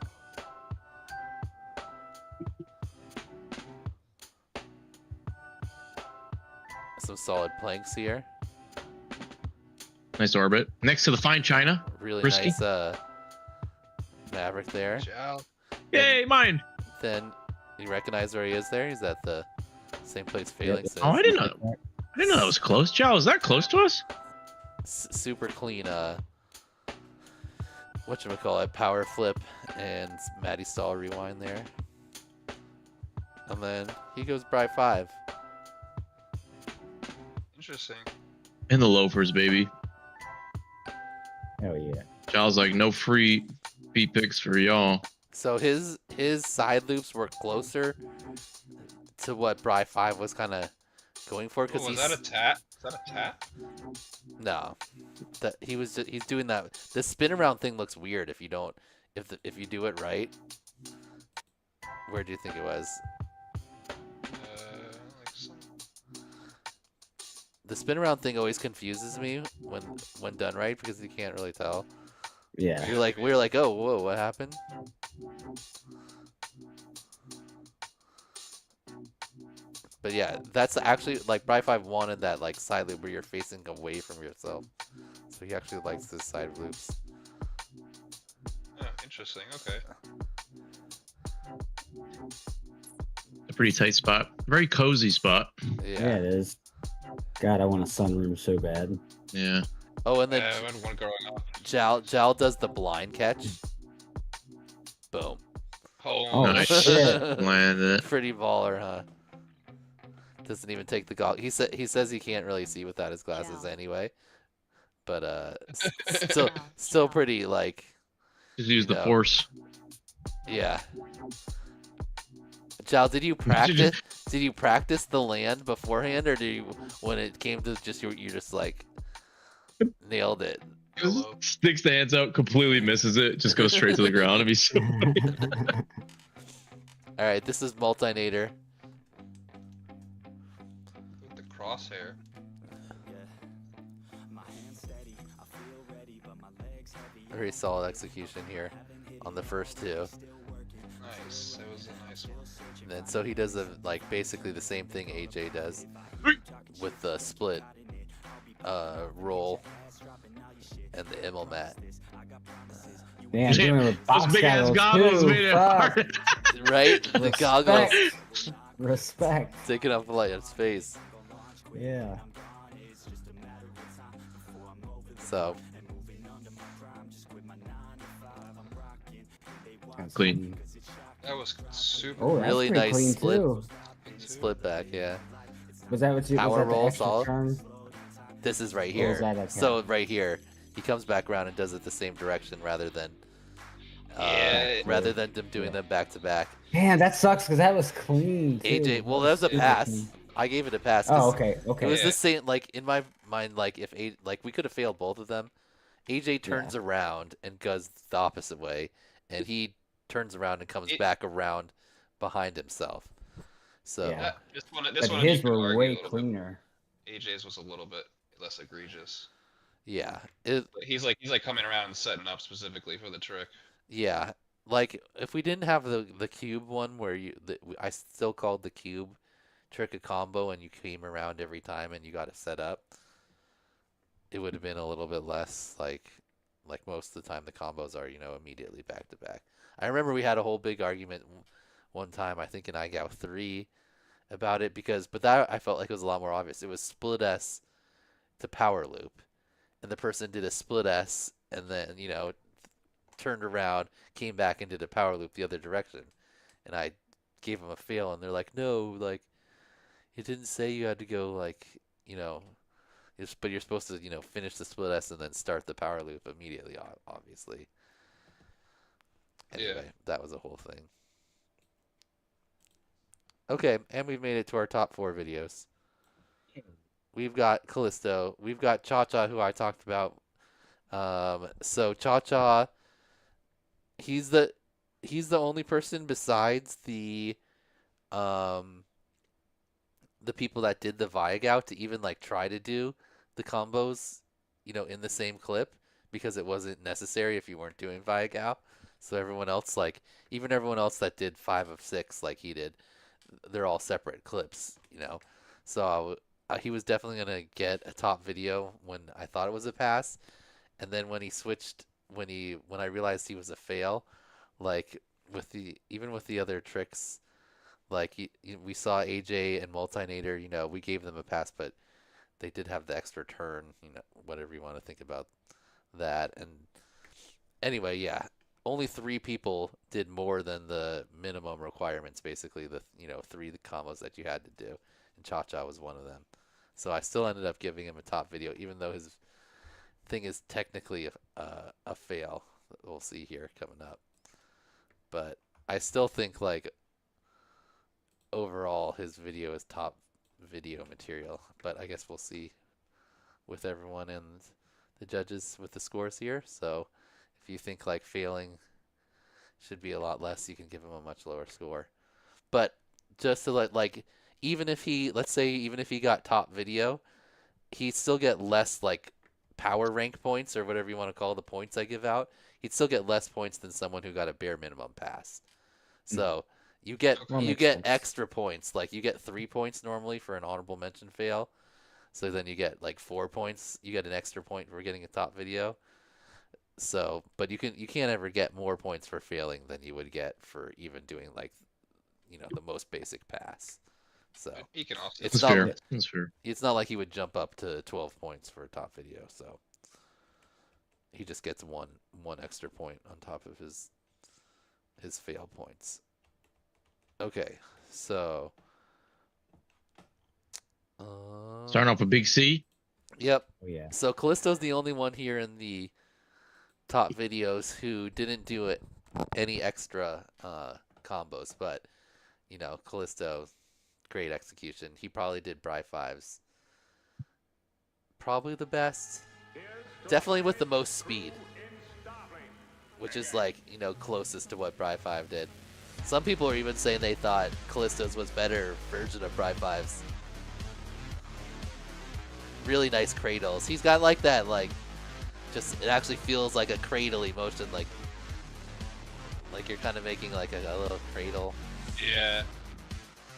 Some solid planks here. Nice orbit. Next to the fine china. Really Risky. nice Maverick there. Yay, mine! Then you recognize where he is there? He's at the same place Phalanx is. Oh, I didn't know that was close. Jow, is that close to us? Super clean, whatchamacallit, power flip and Matty Stall rewind there. And then he goes Bri 5. Interesting. In the loafers, baby. Hell yeah. Jow's like, no free beat picks for y'all. So his side loops were closer to what Bri 5 was kind of going for. Was that a tat? Is that a tat? No, he's doing that. The spin around thing looks weird if you don't if you do it right. Where do you think it was? The spin around thing always confuses me when done right because you can't really tell. Yeah. We're like, oh, whoa, what happened? But yeah, that's actually like Bri 5 wanted that like side loop where you're facing away from yourself. So he actually likes his side loops. Oh, interesting. Okay. A pretty tight spot. Very cozy spot. Yeah, it is. God, I want a sunroom so bad. Yeah. Oh, and then I had one growing up. Jal does the blind catch. Boom. Oh, nice. Shit. Landed it. Pretty baller, huh? Doesn't even take the goggles. He says he can't really see without his glasses anyway. But still pretty like. Just use the force. Yeah. Jal, did you practice? Did you practice the land beforehand, or did you, when it came to just you just like nailed it? Sticks the hands out, completely misses it, just goes straight to the ground. It'd be so funny. All right, this is Multinator. crosshair. Very solid execution here on the first two. Nice. That was a nice one. And then so he does like basically the same thing AJ does with the split roll and the Immel mat. Man, doing it with box Those big ass goggles goggles too. made it Fuck. hard. Right? The goggles Respect. taking up the light of space. Yeah. So That's Clean. That was super. Oh, that's really pretty nice clean split too. split back, yeah. Was that what you? Power was that the roll, extra solid. turn? This is right Or here. was that okay? So right here, he comes back around and does it the same direction rather than them doing them back to back. Man, that sucks because that was clean. Too. AJ, well, that was a Super pass. clean. I gave it a pass. 'cause Oh, okay, okay. It was the same. Like in my mind, like if we could have failed both of them. AJ turns around and goes the opposite way, and he turns around and comes back around behind himself. So This one But you his could were argue way a little bit. cleaner. AJ's was a little bit less egregious. yeah, But he's like coming around and setting up specifically for the trick. yeah. Like if we didn't have the cube one where I still called the cube trick a combo and you came around every time and you got it set up, it would have been a little bit less like most of the time the combos are, immediately back to back. I remember we had a whole big argument one time, I think in IGOW5 about it but that I felt like it was a lot more obvious. It was split S to power loop, and the person did a split S and then, turned around, came back and did a power loop the other direction. And I gave them a fail and they're like, no, like it didn't say you had to go like, but you're supposed to, finish the split S and then start the power loop immediately, obviously. Anyway, that was a whole thing. Okay, and we've made it to our top 4 videos. We've got Callisto. We've got Cha-Cha, who I talked about. So Cha-Cha, he's the only person besides the people that did the Viagow to even like try to do the combos, in the same clip, because it wasn't necessary if you weren't doing Viagow. So everyone else, even everyone else that did 5 of 6 like he did, they're all separate clips, So he was definitely gonna get a top video when I thought it was a pass, and then when he switched, when I realized he was a fail, like with the other tricks, like we saw AJ and Multinator, we gave them a pass, but they did have the extra turn, whatever you want to think about that. And anyway, yeah, only 3 people did more than the minimum requirements, basically the 3 combos that you had to do, and Cha-Cha was one of them. So I still ended up giving him a top video, even though his thing is technically a fail. We'll see here coming up, but I still think overall his video is top video material. But I guess we'll see with everyone and the judges with the scores here. So if you think failing should be a lot less, you can give him a much lower score. But just to even if he got top video, he'd still get less power rank points or whatever you want to call the points I give out. He'd still get less points than someone who got a bare minimum pass. So you get extra points. You get 3 points normally for an honorable mention fail. So then you get 4 points. You get an extra point for getting a top video. So, but you can't ever get more points for failing than you would get for even doing the most basic pass. So He can also. it's That's not fair. it's not like he would jump up to 12 points for a top video. So he just gets one extra point on top of his fail points. Okay, so Starting off with Big C. Yep. Oh, yeah. So Callisto's the only one here in the top videos who didn't do any extra combos, but Callisto, great execution. He probably did Bri 5s. Probably the best. Definitely with the most speed, which is closest to what Bri 5 did. Some people are even saying they thought Callisto's was better version of Bri 5s. really nice cradles. He's got like that, like, just, it actually feels like a cradle emotion, like you're kind of making like a little cradle. Yeah.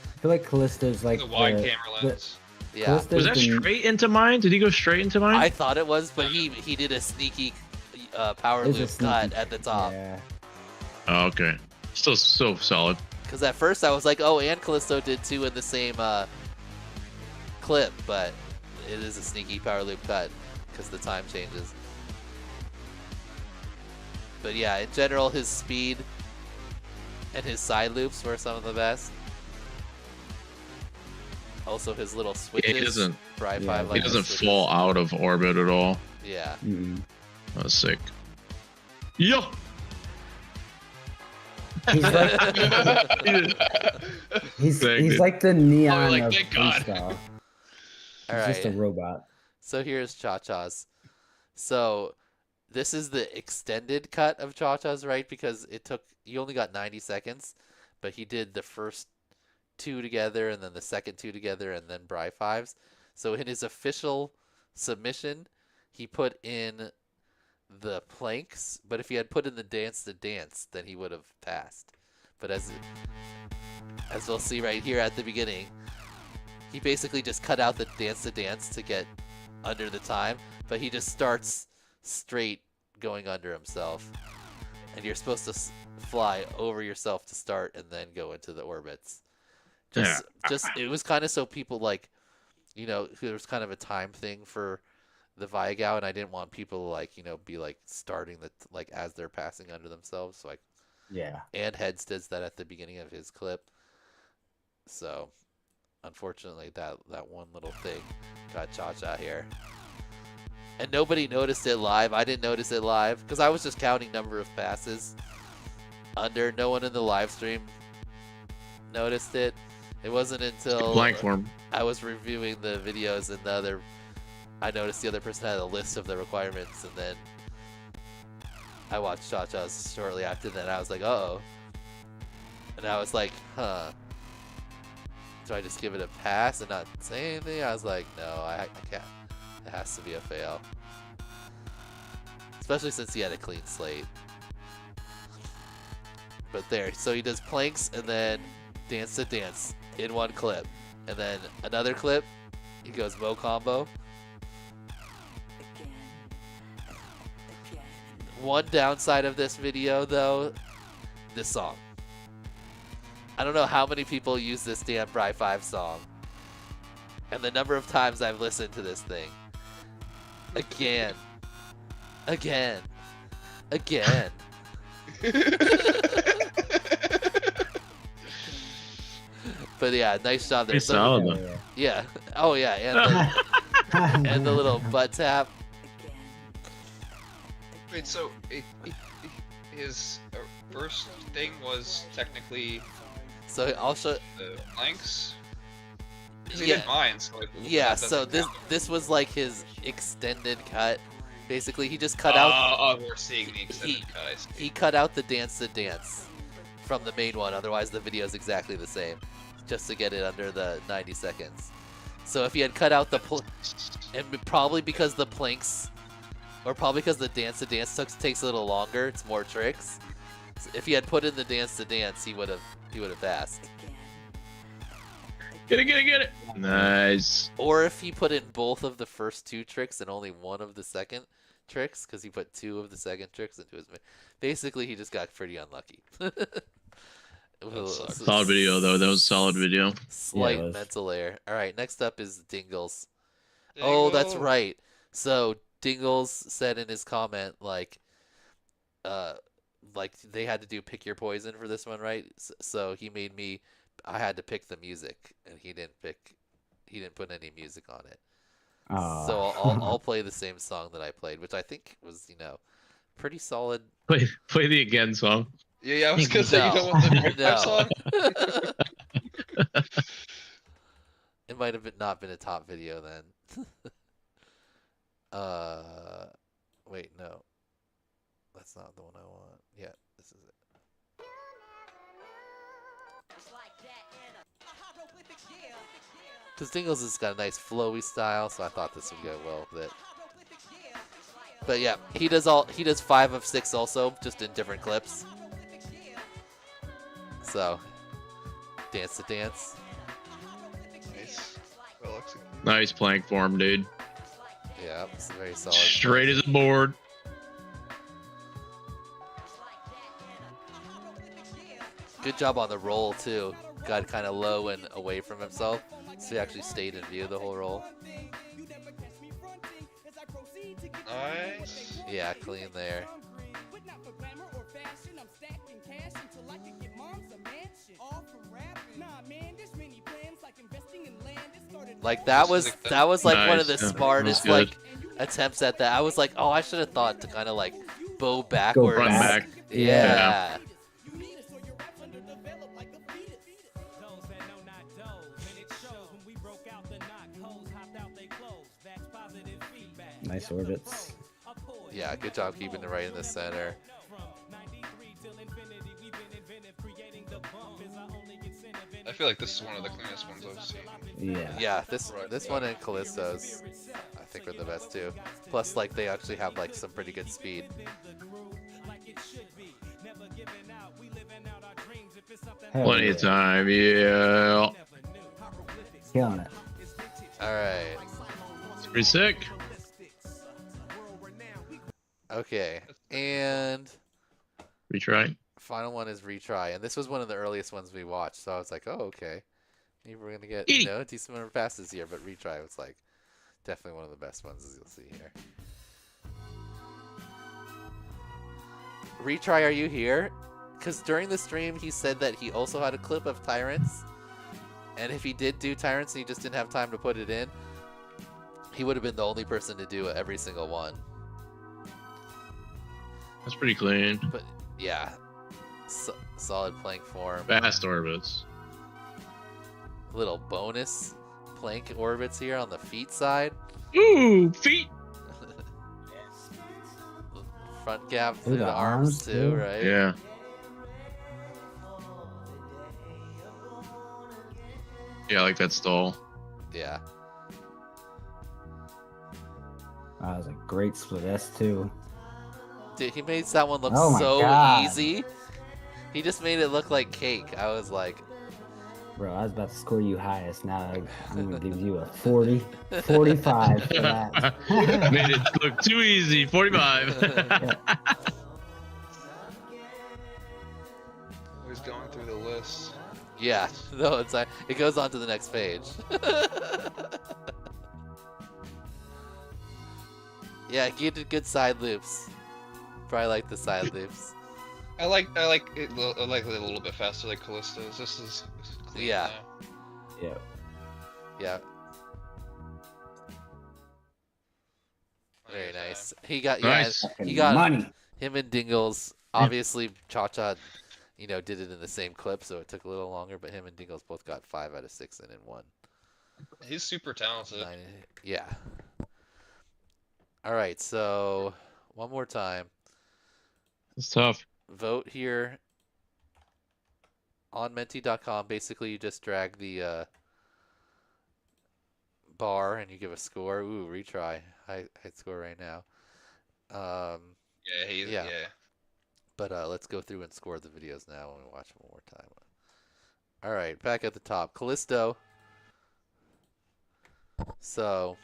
I feel like Callisto's like The wide camera lens. Yeah. Callisto's Was that the- straight into mine? Did he go straight into mine? I thought it was, but he did a sneaky power There's a loop sneaky- cut at the top. Yeah. Oh, okay. Still so solid. Because at first I was like, oh, and Callisto did 2 in the same clip, but it is a sneaky power loop cut because the time changes. But yeah, in general, his speed and his side loops were some of the best. Also, his little switches. He doesn't. Bri Yeah, five He like doesn't switches. fall out of orbit at all. Yeah. Mm-mm. That was sick. Yo. He's like he's Thank like the neon like, of thank God. freestyle. All He's just a right. robot. So here's Cha-Cha's. So this is the extended cut of Cha-Cha's, right? Because you only got 90 seconds, but he did the first 2 together and then the second 2 together and then Bri 5s. So in his official submission, he put in the planks, but if he had put in the dance to dance, then he would have passed. But as we'll see right here at the beginning, he basically just cut out the dance to dance to get under the time, but he just starts straight going under himself. And you're supposed to fly over yourself to start and then go into the orbits. Just it was kind of so people like, you know, there was kind of a time thing for the Viagow, and I didn't want people to like, you know, be like starting the like as they're passing under themselves. So like, Yeah. and Heads does that at the beginning of his clip. So unfortunately, that one little thing got Cha-Cha here. And nobody noticed it live. I didn't notice it live because I was just counting number of passes under. No one in the live stream noticed it. It wasn't until Blank form. I was reviewing the videos and I noticed the other person had a list of the requirements, and then I watched Cha-Cha's shortly after that. I was like, uh-oh. And I was like, huh. Do I just give it a pass and not say anything? I was like, no, I can't. It has to be a fail. Especially since he had a clean slate. But there, so he does planks and then dance to dance in one clip. And then another clip, he goes Mo combo. One downside of this video, though, this song. I don't know how many people use this damn Bri 5 song. And the number of times I've listened to this thing. Again. Again. Again. But yeah, nice job there. Pretty solid, though. Yeah. Oh yeah, and the little butt tap. Wait, so his first thing was technically So also the planks? 'Cause he Yeah. did mine, so like, yeah, that so doesn't count. this was like his extended cut. Basically, he just cut out. Oh, we're seeing the extended cut. I see. He cut out the dance to dance from the main one. Otherwise, the video is exactly the same, just to get it under the 90 seconds. So if he had cut out the and probably because the planks, or probably because the dance to dance takes a little longer, it's more tricks. So if he had put in the dance to dance, he would have passed. Get it. Nice. Or if he put in both of the first 2 tricks and only one of the second tricks, because he put 2 of the second tricks into his. Basically, he just got pretty unlucky. Solid video, though. That was a solid video. Slight mental error. All right, next up is Dingles. Oh, that's Dingle. right. So Dingles said in his comment, like they had to do pick your poison for this one, right? So he made me. I had to pick the music, and he didn't put any music on it. So I'll play the same song that I played, which I think was, you know, pretty solid. Play the again song. Yeah, I was gonna say, you don't want the Bri 5 song? It might have not been a top video then. Wait, no. That's not the one I want. Yeah, this is it. Just like that in a hieroglyphics, yeah. Because Dingles has got a nice flowy style, so I thought this would go well with it. But yeah, he does 5 of 6 also, just in different clips. So, dance to dance. Nice. Well executed. Nice plank form, dude. Yeah, it's very solid. Straight as a board. Good job on the roll too. Got kind of low and away from himself, so he actually stayed in view the whole roll. Nice. Yeah, clean there. Like that was like one of the Nice, yeah. smartest That was like attempts at that. I was like, oh, I should have thought to kind of like bow backwards. Run back. Yeah. Nice orbits. Yeah, good job keeping it right in the center. I feel like this is one of the cleanest ones I've seen. Yeah. Yeah, this one and Callisto's I think are the best too. Plus, like they actually have like some pretty good speed. Plenty of time, yeah. Killing it. All right. It's pretty sick. Okay, and Retry. final one is retry, and this was one of the earliest ones we watched. So I was like, oh, okay, maybe we're gonna get a decent amount of passes here, but retry was like definitely one of the best ones, as you'll see here. Retry, are you here? Because during the stream he said that he also had a clip of Tyrants, and if he did do Tyrants and he just didn't have time to put it in, he would have been the only person to do every single one. That's pretty clean. But yeah, solid plank form. Fast orbits. Little bonus plank orbits here on the feet side. Ooh, feet. Front gap Ooh, through the arms too, right? Yeah. Yeah, I like that stall. Yeah. That was a great split S2. Dude, he made that one look Oh my so God. easy. He just made it look like cake. I was like, Bro, I was about to score you highest. Now I'm going to give you a 40, 45 for that. Made it look too easy. 45. Always going through the list. yeah, no, it's like it goes on to the next page. Yeah, he did good side loops. Probably like the side loops. I like it a little bit faster, like Callisto's. This is clean Yeah. now. Yeah. Yeah. Very Okay. nice. He got Nice. he got Money. him and Dingles. Obviously, Cha-Cha, did it in the same clip, so it took a little longer. But him and Dingles both got 5 out of 6 in one. He's super talented. Yeah. All right, so one more time. It's tough. Vote here on menti.com. Basically, you just drag the bar and you give a score. Ooh, retry. High score right now. Yeah. But let's go through and score the videos now when we watch them one more time. All right, back at the top. Callisto. So,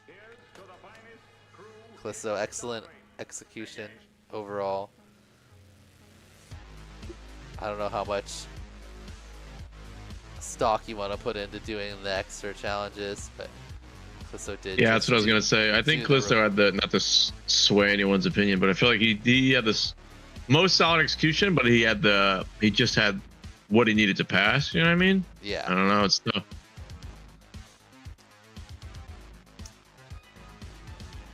Callisto, excellent execution overall. I don't know how much stock you want to put into doing the extra challenges, but Callisto did. Yeah, that's what I was gonna say. I think Callisto had the, not to sway anyone's opinion, but I feel like he had this most solid execution, but he just had what he needed to pass. You know what I mean? Yeah. I don't know. It's tough.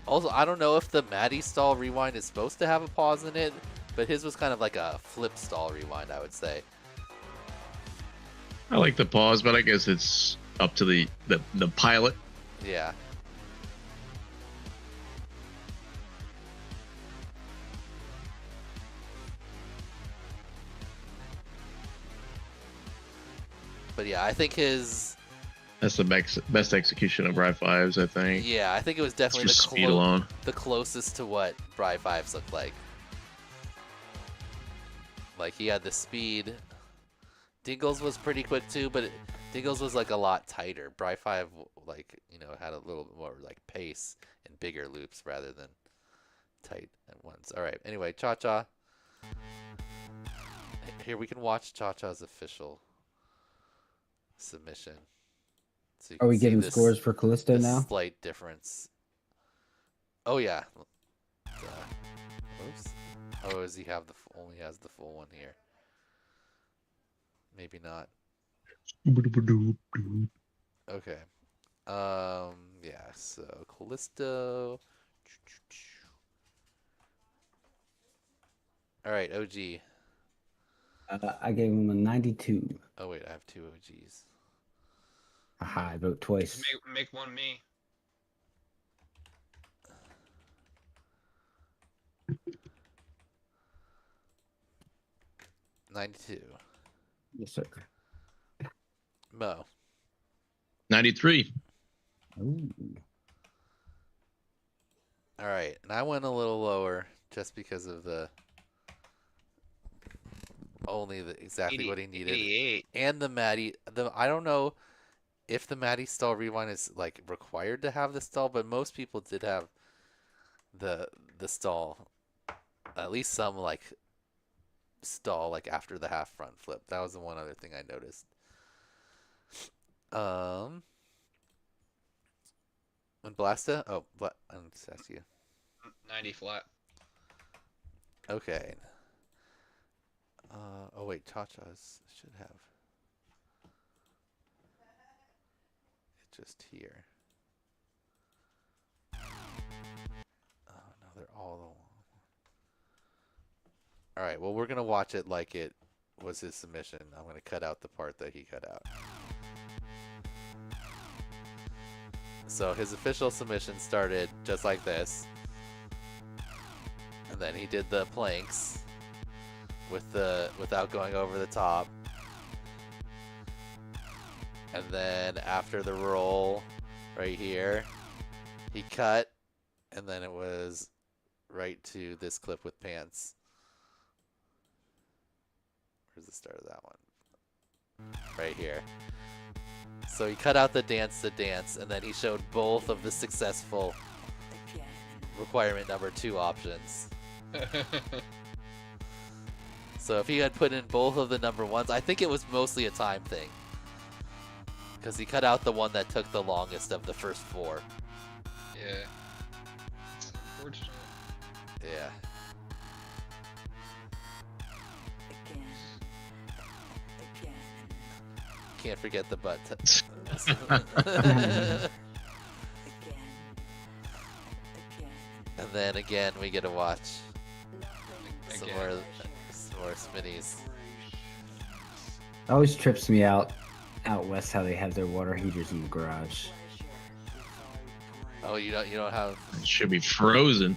Also, I don't know if the Maddie stall rewind is supposed to have a pause in it, but his was kind of like a flip stall rewind, I would say. I like the pause, but I guess it's up to the pilot. Yeah. But yeah, I think his That's the best execution of Bri 5s, I think. Yeah, I think it was definitely Just speed alone. the closest to what Bri 5s looked like. Like, he had the speed. Dingles was pretty quick too, but Dingles was like a lot tighter. Bri 5, like, you know, had a little bit more like pace and bigger loops rather than tight at once. All right. Anyway, Cha Cha. Here we can watch Cha Cha's official submission. So you Are can we see getting this, scores for Callisto this now? slight difference. Oh yeah. Oops. Oh, does he have the only has the full one here? Maybe not. Okay. Yeah. So Callisto. All right, OG. I gave him a 92. Oh wait, I have two OGs. Aha, I vote twice. Make one me. $92. Yes, sir. Mo. 93. Ooh. All right, and I went a little lower just because of the exactly what he needed, 88. and the Maddie. I don't know if the Maddie stall rewind is like required to have the stall, but most people did have the stall, at least some like stall like after the half front flip. That was the one other thing I noticed. And Blasta? Oh, I'm just asking you. 90 flat. Okay. Oh wait, Cha-Cha's should have it just here. Oh no, they're all the. All right, well we're gonna watch it like it was his submission. I'm gonna cut out the part that he cut out. So his official submission started just like this. And then he did the planks without going over the top. And then after the roll right here, he cut, and then it was right to this clip with pants. Where's the start of that one? Right here. So he cut out the dance, and then he showed both of the successful requirement number 2 options. So if he had put in both of the number 1s, I think it was mostly a time thing. Because he cut out the one that took the longest of the first 4. Yeah. It's unfortunate. Yeah. Can't forget the butt. And then again, we get to watch some more spinnies. It always trips me out west how they have their water heaters in the garage. Oh, you don't have. It should be frozen.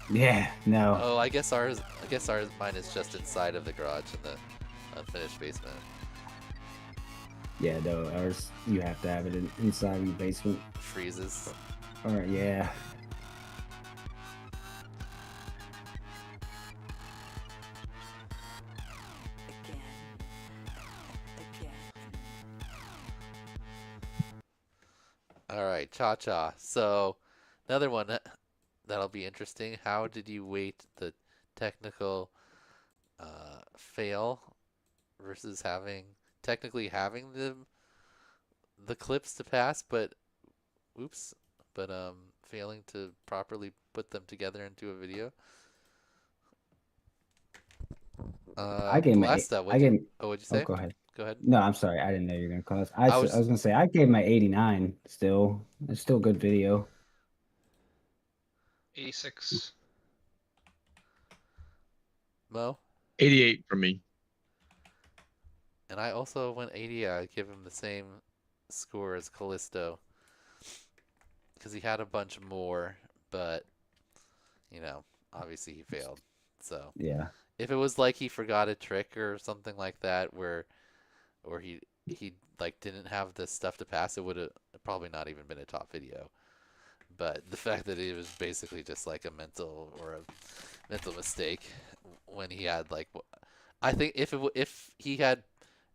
Yeah, no. Oh, I guess mine is just inside of the garage in the unfinished basement. Yeah, no, ours, you have to have it inside in the basement. Freezes. Alright, yeah. Alright, Cha-Cha. So, another one that'll be interesting. How did you weight the technical fail versus technically having the clips to pass, but failing to properly put them together into a video? I gave my. Oh, what'd you say? Oh, go ahead. Go ahead. No, I'm sorry. I didn't know you were gonna call us. I was gonna say I gave my 89. Still, it's still a good video. 86. Mo? 88 for me. And I also went 80. I give him the same score as Callisto because he had a bunch more, but obviously he failed. So yeah, if it was like he forgot a trick or something like that, or he he like didn't have the stuff to pass, it would have probably not even been a top video. But the fact that it was basically just like a mental mistake when he had like, I think if he had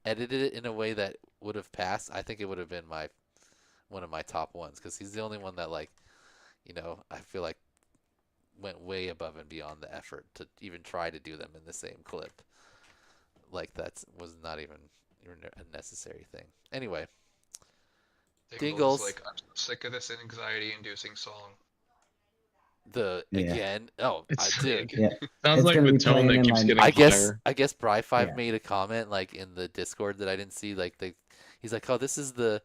edited it in a way that would have passed, I think it would have been one of my top ones, because he's the only one that, like, you know, I feel like went way above and beyond the effort to even try to do them in the same clip. Like, that was not even a necessary thing. Anyway, Dingles. Like, I'm sick of this anxiety-inducing song. Again? Oh, I did. Yeah. Sounds It's like gonna the be tone playing that in keeps my- getting higher. I guess Bry5 Yeah. made a comment like in the Discord that I didn't see. Like he's like, oh, this is the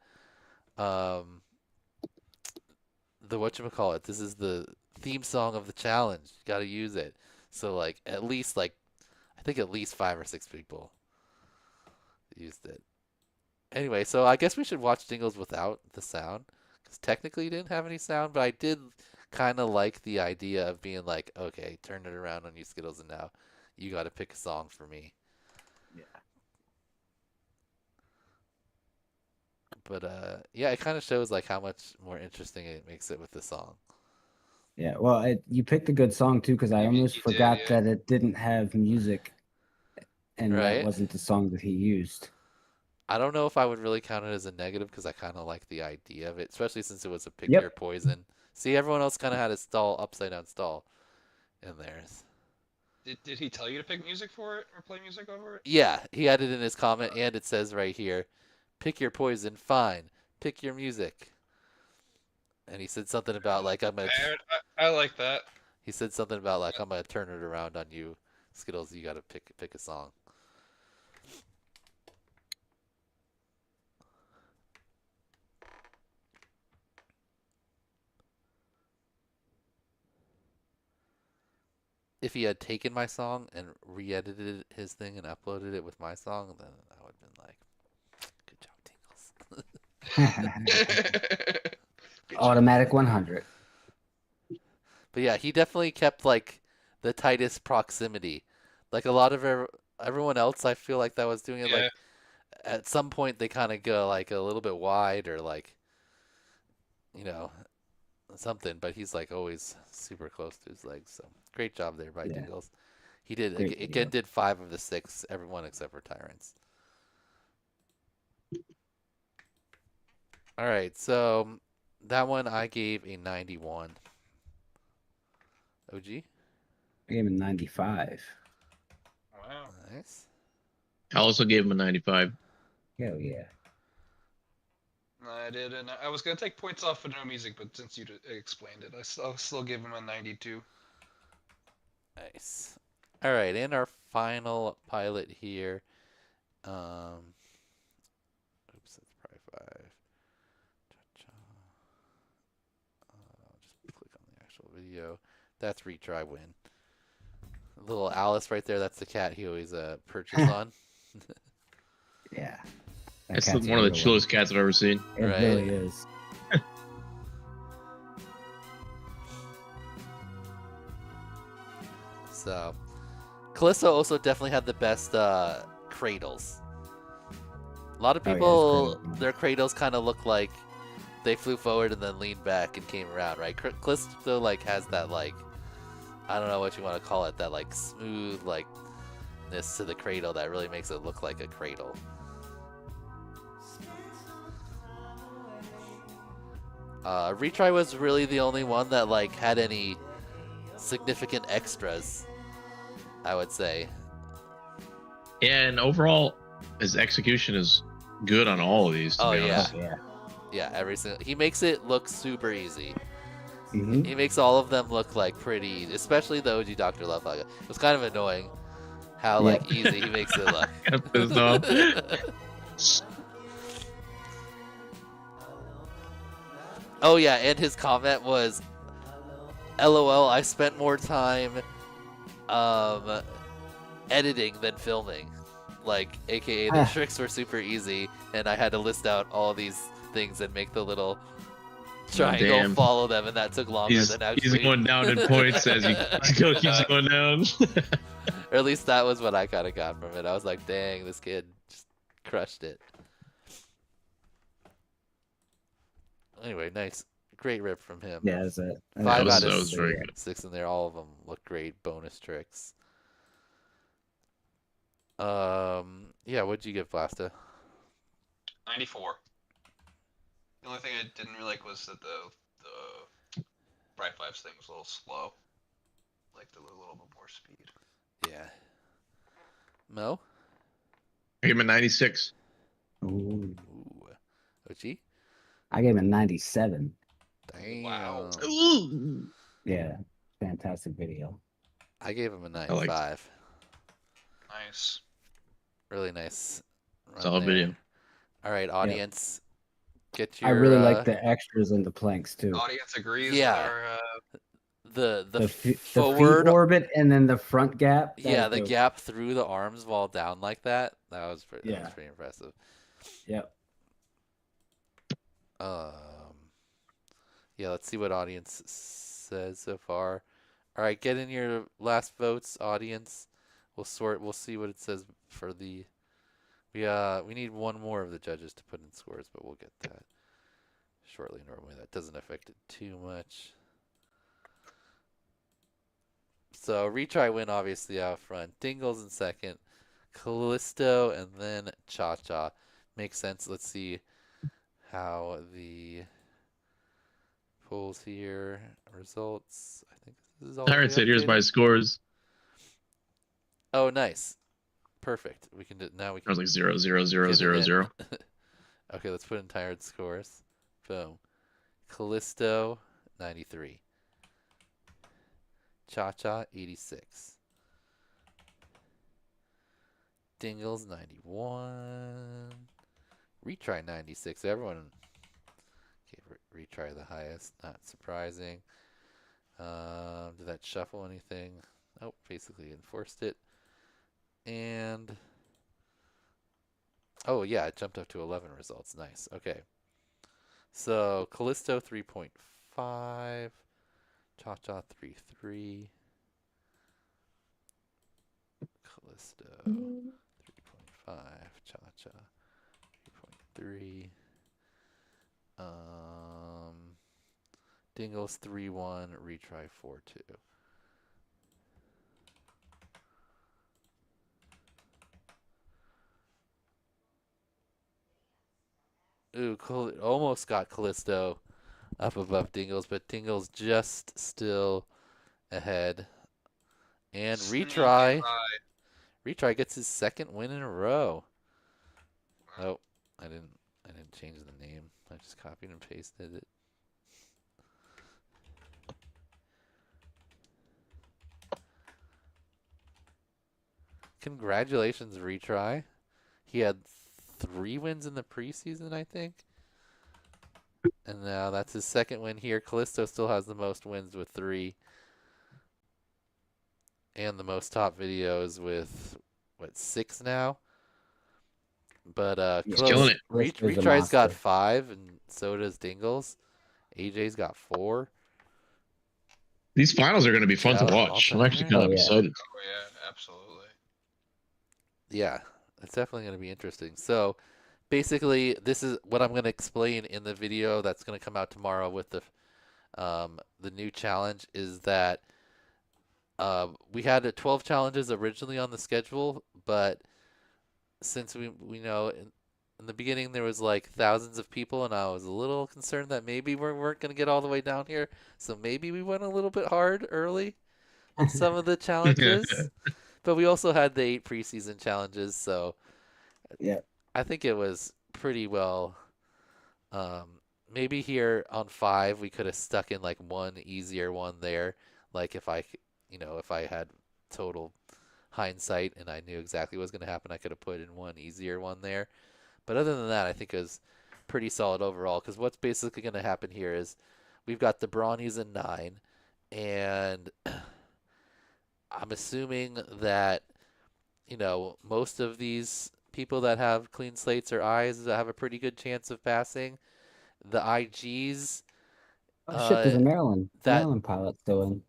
whatchamacallit, this is the theme song of the challenge. You got to use it. So like at least I think at least 5 or 6 people used it. Anyway, so I guess we should watch Dingles without the sound, because technically he didn't have any sound, but I did kind of like the idea of being like, okay, turn it around on you, Skittles, and now you got to pick a song for me. Yeah. But yeah, it kind of shows like how much more interesting it makes it with the song. Yeah, well, you picked a good song too, because I almost you did, forgot yeah. that it didn't have music, and Right. that wasn't the song that he used. I don't know if I would really count it as a negative, because I kind of like the idea of it, especially since it was a pick Yep. your poison. See, everyone else kind of had a upside down stall in theirs. Did he tell you to pick music for it or play music over it? Yeah, he had it in his comment, and it says right here, pick your poison, fine, pick your music. And he said something about like, I like that. he said something about like, I'm gonna turn it around on you, Skittles, you gotta pick a song. If he had taken my song and re-edited his thing and uploaded it with my song, then I would have been like, good job, Dingles. Automatic 100. But yeah, he definitely kept like the tightest proximity. Like a lot of everyone else, I feel like that was doing it. Yeah. Like at some point they kind of go like a little bit wide or like, you know, something. But he's like always super close to his legs. So great job there by Yeah. Dingles. He did Great again. video. Did 5 of the 6, everyone except for Tyrants. All right, so that one I gave a 91. OG? I gave him 95. Wow. Nice. I also gave him a 95. Hell yeah. I did, and I was gonna take points off for no music, but since you explained it, I'll still give him a 92. Nice. All right, and our final pilot here. Oops, that's probably 5. Cha-cha. Just click on the actual video. That's retry win. Little Alice right there. That's the cat he always perches on. Yeah. That That's cat's one of the a real chillest cats I've ever seen. one. It Right. really is. So, Callisto also definitely had the best cradles. A lot of Oh, yeah, his people, cradles. their cradles kind of look like they flew forward and then leaned back and came around, right? Callisto like has that like, I don't know what you want to call it, that like smooth likeness to the cradle that really makes it look like a cradle. Retry was really the only one that like had any significant extras, I would say. Yeah, and overall, his execution is good on all of these. To Oh be yeah, honest. Yeah. yeah. Every single he makes it look super easy. Mm-hmm. He makes all of them look like pretty easy, especially the OG Dr. Love. It was kind of annoying how like easy he makes it look. Got pissed off. Oh yeah, and his comment was, "LOL, I spent more time editing than filming." Like, aka the tricks were super easy, and I had to list out all these things and make the little triangle Damn. follow them, and that took longer than actually. He's going down in points as he still keeps going down. Or at least that was what I kind of got from it. I was like, dang, this kid just crushed it. anyway, nice, great rip from him. Yeah, that's it. Five out that of was very good. 6 in there. All of them look great. Bonus tricks. Yeah, what'd you give Blasta? 94. The only thing I didn't really like was that the Bright Fives thing was a little slow. Like a little bit more speed. Yeah. Mo? I gave him a 96. Ooh. Ochi? I gave him a 97. Damn. Wow. Yeah, fantastic video. I gave him a 95. Nice. Really nice. Run Solid there. video. All right, audience. Get your. I really like the extras and the planks too. Audience agrees. Yeah. With our, the forward feet orbit and then the front gap. Yeah, the gap through the arms while down like that. That was pretty impressive. Yep. Yeah, let's see what audience says so far. All right, get in your last votes, audience. We'll sort. We'll see what it says for the. We need one more of the judges to put in scores, but we'll get that shortly. Normally, that doesn't affect it too much. So retry win obviously out front. Dingles in second. Callisto and then Cha Cha. Makes sense. Let's see how the polls here. Results. I think this is all. All right, so here's my scores. Oh, nice. Perfect. We can do now. We can. I was like 0, 0, 0, 0, 0. Okay, let's put in tired scores. Boom. Callisto 93. Cha Cha 86. Dingles 91. Retry 96. Everyone gave retry the highest. Not surprising. Did that shuffle anything? Nope. Basically enforced it. And oh yeah, it jumped up to 11 results. Nice. Okay. So Callisto 3.5. Cha Cha 3.3. Callisto 3.5. Cha Cha 3.3. Dingles 3.1. Retry 4.2. Ooh, almost got Callisto up above Dingles, but Dingles just still ahead. And retry gets his second win in a row. Oh, I didn't change the name. I just copied and pasted it. Congratulations, retry. He had 3 wins in the preseason, I think. And now that's his second win here. Callisto still has the most wins with 3. And the most top videos with, 6 now? But He's killing it. Retry's got 5, and so does Dingles. AJ's got 4. These finals are going to be fun to watch. I'm actually kind of excited. Oh yeah, absolutely. Yeah, it's definitely going to be interesting. So, basically, this is what I'm going to explain in the video that's going to come out tomorrow with the new challenge. Is that we had 12 challenges originally on the schedule, but since we know in the beginning there was like thousands of people, and I was a little concerned that maybe we weren't going to get all the way down here, so maybe we went a little bit hard early on some of the challenges. But we also had the 8 preseason challenges, so yeah, I think it was pretty well. Maybe here on 5 we could have stuck in like one easier one there. Like if I had total hindsight and I knew exactly what was going to happen, I could have put in one easier one there. But other than that, I think it was pretty solid overall. Because what's basically going to happen here is we've got the Brawnies in 9, and I'm assuming that, most of these people that have clean slates or eyes have a pretty good chance of passing. The IGs. Oh shit! There's a Maryland pilot still in.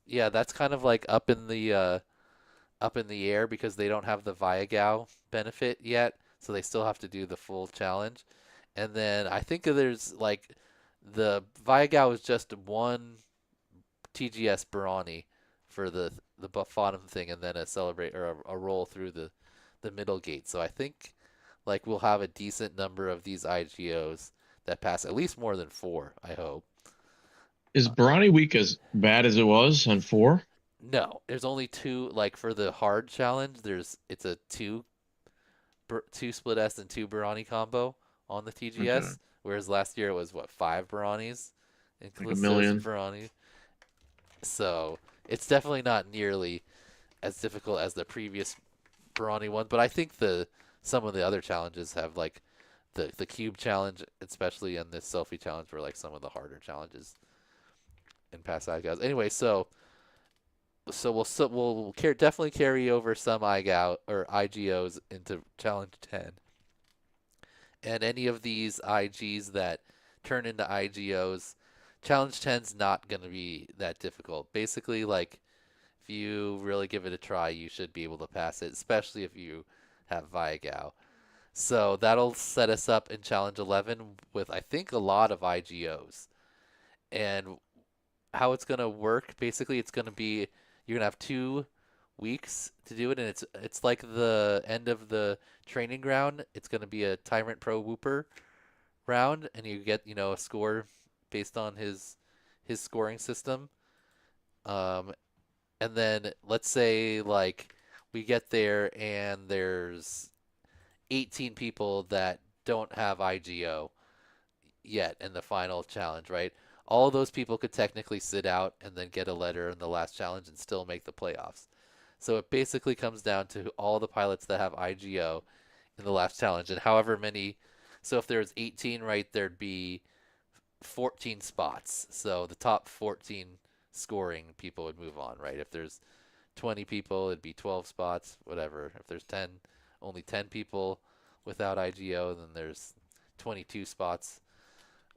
Yeah, that's kind of like up in the air because they don't have the IGOW benefit yet, so they still have to do the full challenge. And then I think there's like The Viagow is just one TGS Brawny for the bottom thing, and then a celebrate or a roll through the middle gate. So I think like we'll have a decent number of these IGOs that pass at least more than 4. I hope. Is Brawny Week as bad as it was on 4? No, there's only 2. Like for the hard challenge, it's a 2 split S and 2 Brawny combo on the TGS. Okay. Whereas last year it was what 5 Brawnies, Like inclusive 1,000,000. Brawny. So it's definitely not nearly as difficult as the previous Brawny one, but I think some of the other challenges have like the cube challenge, especially, and this selfie challenge were like some of the harder challenges in past IGOWs. Anyway, so we'll definitely carry over some IGOW or IGOs into challenge 10. And any of these IGs that turn into IGOs, challenge 10's not going to be that difficult. Basically, like if you really give it a try, you should be able to pass it, especially if you have Viagow. So that'll set us up in challenge 11 with I think a lot of IGOs. And how it's going to work, basically it's going to be you're going to have 2 weeks to do it, and it's like the end of the training ground. It's going to be a Tyrant Pro Whooper round, and you get a score based on his scoring system. And then let's say like we get there and there's 18 people that don't have IGO yet in the final challenge, right? All of those people could technically sit out and then get a letter in the last challenge and still make the playoffs. So it basically comes down to all the pilots that have IGO in the last challenge, and however many. So if there's 18, right, there'd be 14 spots. So the top 14 scoring people would move on, right? If there's 20 people, it'd be 12 spots, whatever. If there's only 10 people without IGO, then there's 22 spots.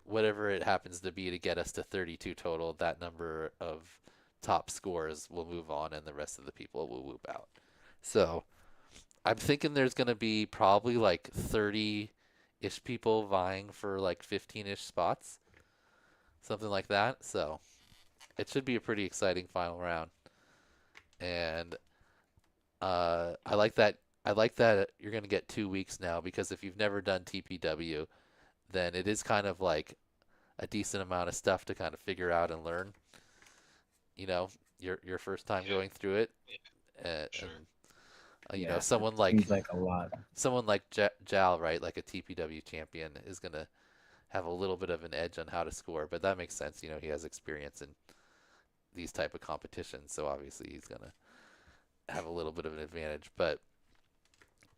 Whatever it happens to be to get us to 32 total, that number of top scores will move on and the rest of the people will move out. So I'm thinking there's going to be probably like 30-ish people vying for like 15-ish spots. Something like that. So it should be a pretty exciting final round. And I like that you're going to get 2 weeks now, because if you've never done TPW, then it is kind of like a decent amount of stuff to kind of figure out and learn. Your first time going through it. Sure. And someone like seems like a lot. Someone like Jal, right, like a TPW champion, is going to have a little bit of an edge on how to score, but that makes sense. He has experience in these type of competitions, so obviously he's going to have a little bit of an advantage. But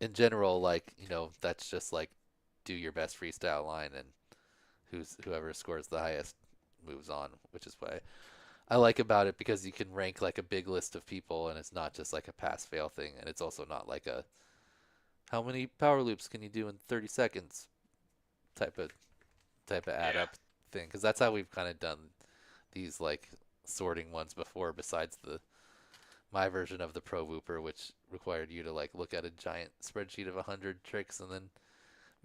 in general, like, that's just like do your best freestyle line, and whoever scores the highest moves on, which is why I like about it, because you can rank like a big list of people, and it's not just like a pass fail thing, and it's also not like a how many power loops can you do in 30 seconds type of add up thing, because that's how we've kind of done these like sorting ones before, besides my version of the Pro Whooper, which required you to like look at a giant spreadsheet of 100 tricks and then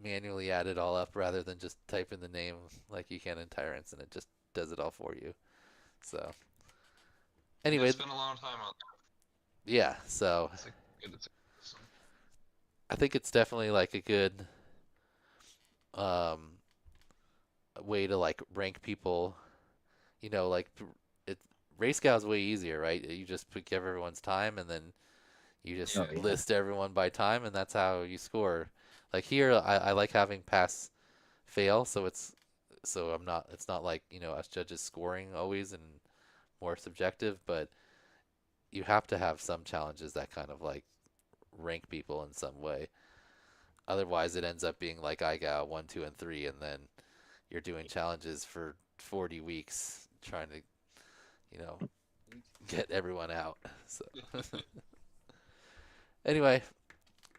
manually add it all up rather than just type in the name like you can in Tyrants, and it just does it all for you. So anyway, it's been a long time out there. Yeah, so I think it's definitely like a good way to like rank people. Like Race Scou's way easier, right? You just pick everyone's time, and then you just list everyone by time, and that's how you score. Like here, I like having pass fail, so it's not like us judges scoring always and more subjective, but you have to have some challenges that kind of like rank people in some way. Otherwise, it ends up being like IGOW 1, 2, and 3, and then you're doing challenges for 40 weeks trying to get everyone out. So anyway,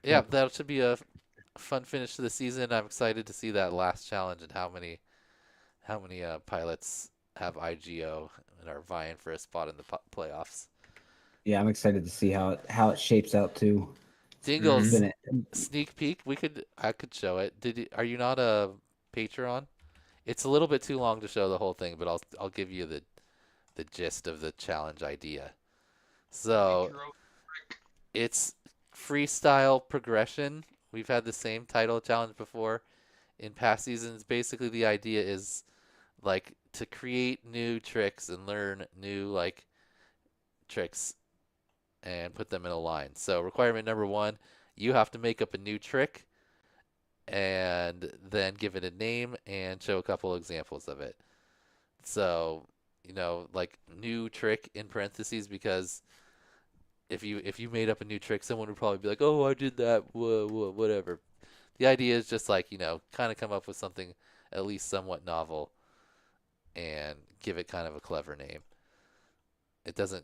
yeah, that should be a fun finish to the season. I'm excited to see that last challenge and how many pilots have IGO and are vying for a spot in the playoffs. Yeah, I'm excited to see how it shapes out too. Dingles, sneak peek. I could show it. Are you not a Patreon? It's a little bit too long to show the whole thing, but I'll give you the gist of the challenge idea. So it's freestyle progression. We've had the same title challenge before in past seasons. Basically, the idea is like to create new tricks and learn new like tricks and put them in a line. So requirement number 1, you have to make up a new trick and then give it a name and show a couple examples of it. So, you know, like new trick in parentheses, because if you made up a new trick, someone would probably be like, "Oh, I did that, whatever." The idea is just like, you know, kind of come up with something at least somewhat novel and give it kind of a clever name.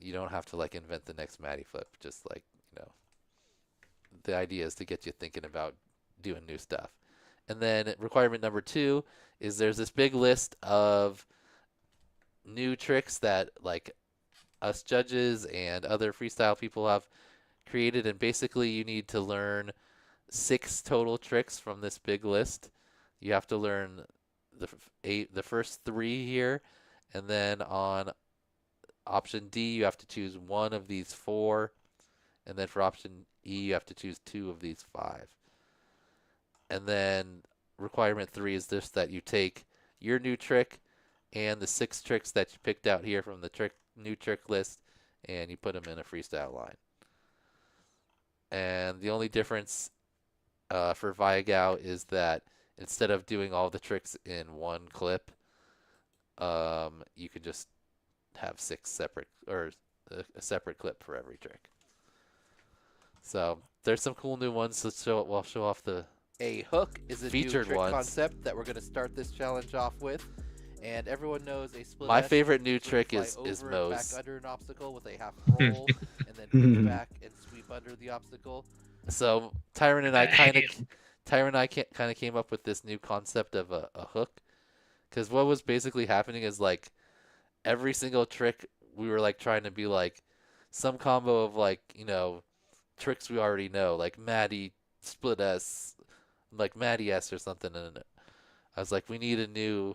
You don't have to like invent the next Matty Flip, just like, you know, the idea is to get you thinking about doing new stuff. And then requirement number 2 is there's this big list of new tricks that like us judges and other freestyle people have created, and basically you need to learn 6 total tricks from this big list. You have to learn the first 3 here, and then on option D you have to choose 1 of these 4, and then for option E you have to choose 2 of these 5. And then requirement 3 is this, that you take your new trick and the 6 tricks that you picked out here from the new trick list, and you put them in a freestyle line. And the only difference for Viagow is that instead of doing all the tricks in one clip, you could just have 6 separate, or a separate clip for every trick. So there's some cool new ones. We'll show off the A hook is a featured new trick ones. concept that we're going to start this challenge off with. And everyone knows a split. My S favorite new where you trick fly is over and Moe's. back under an obstacle with a half roll, and then pitch back and sweep under the obstacle. So Tyron and I kind of came up with this new concept of a hook, because what was basically happening is like every single trick we were like trying to be like some combo of like, you know, tricks we already know, like Maddie split S, like Maddie S or something, and I was like, we need a new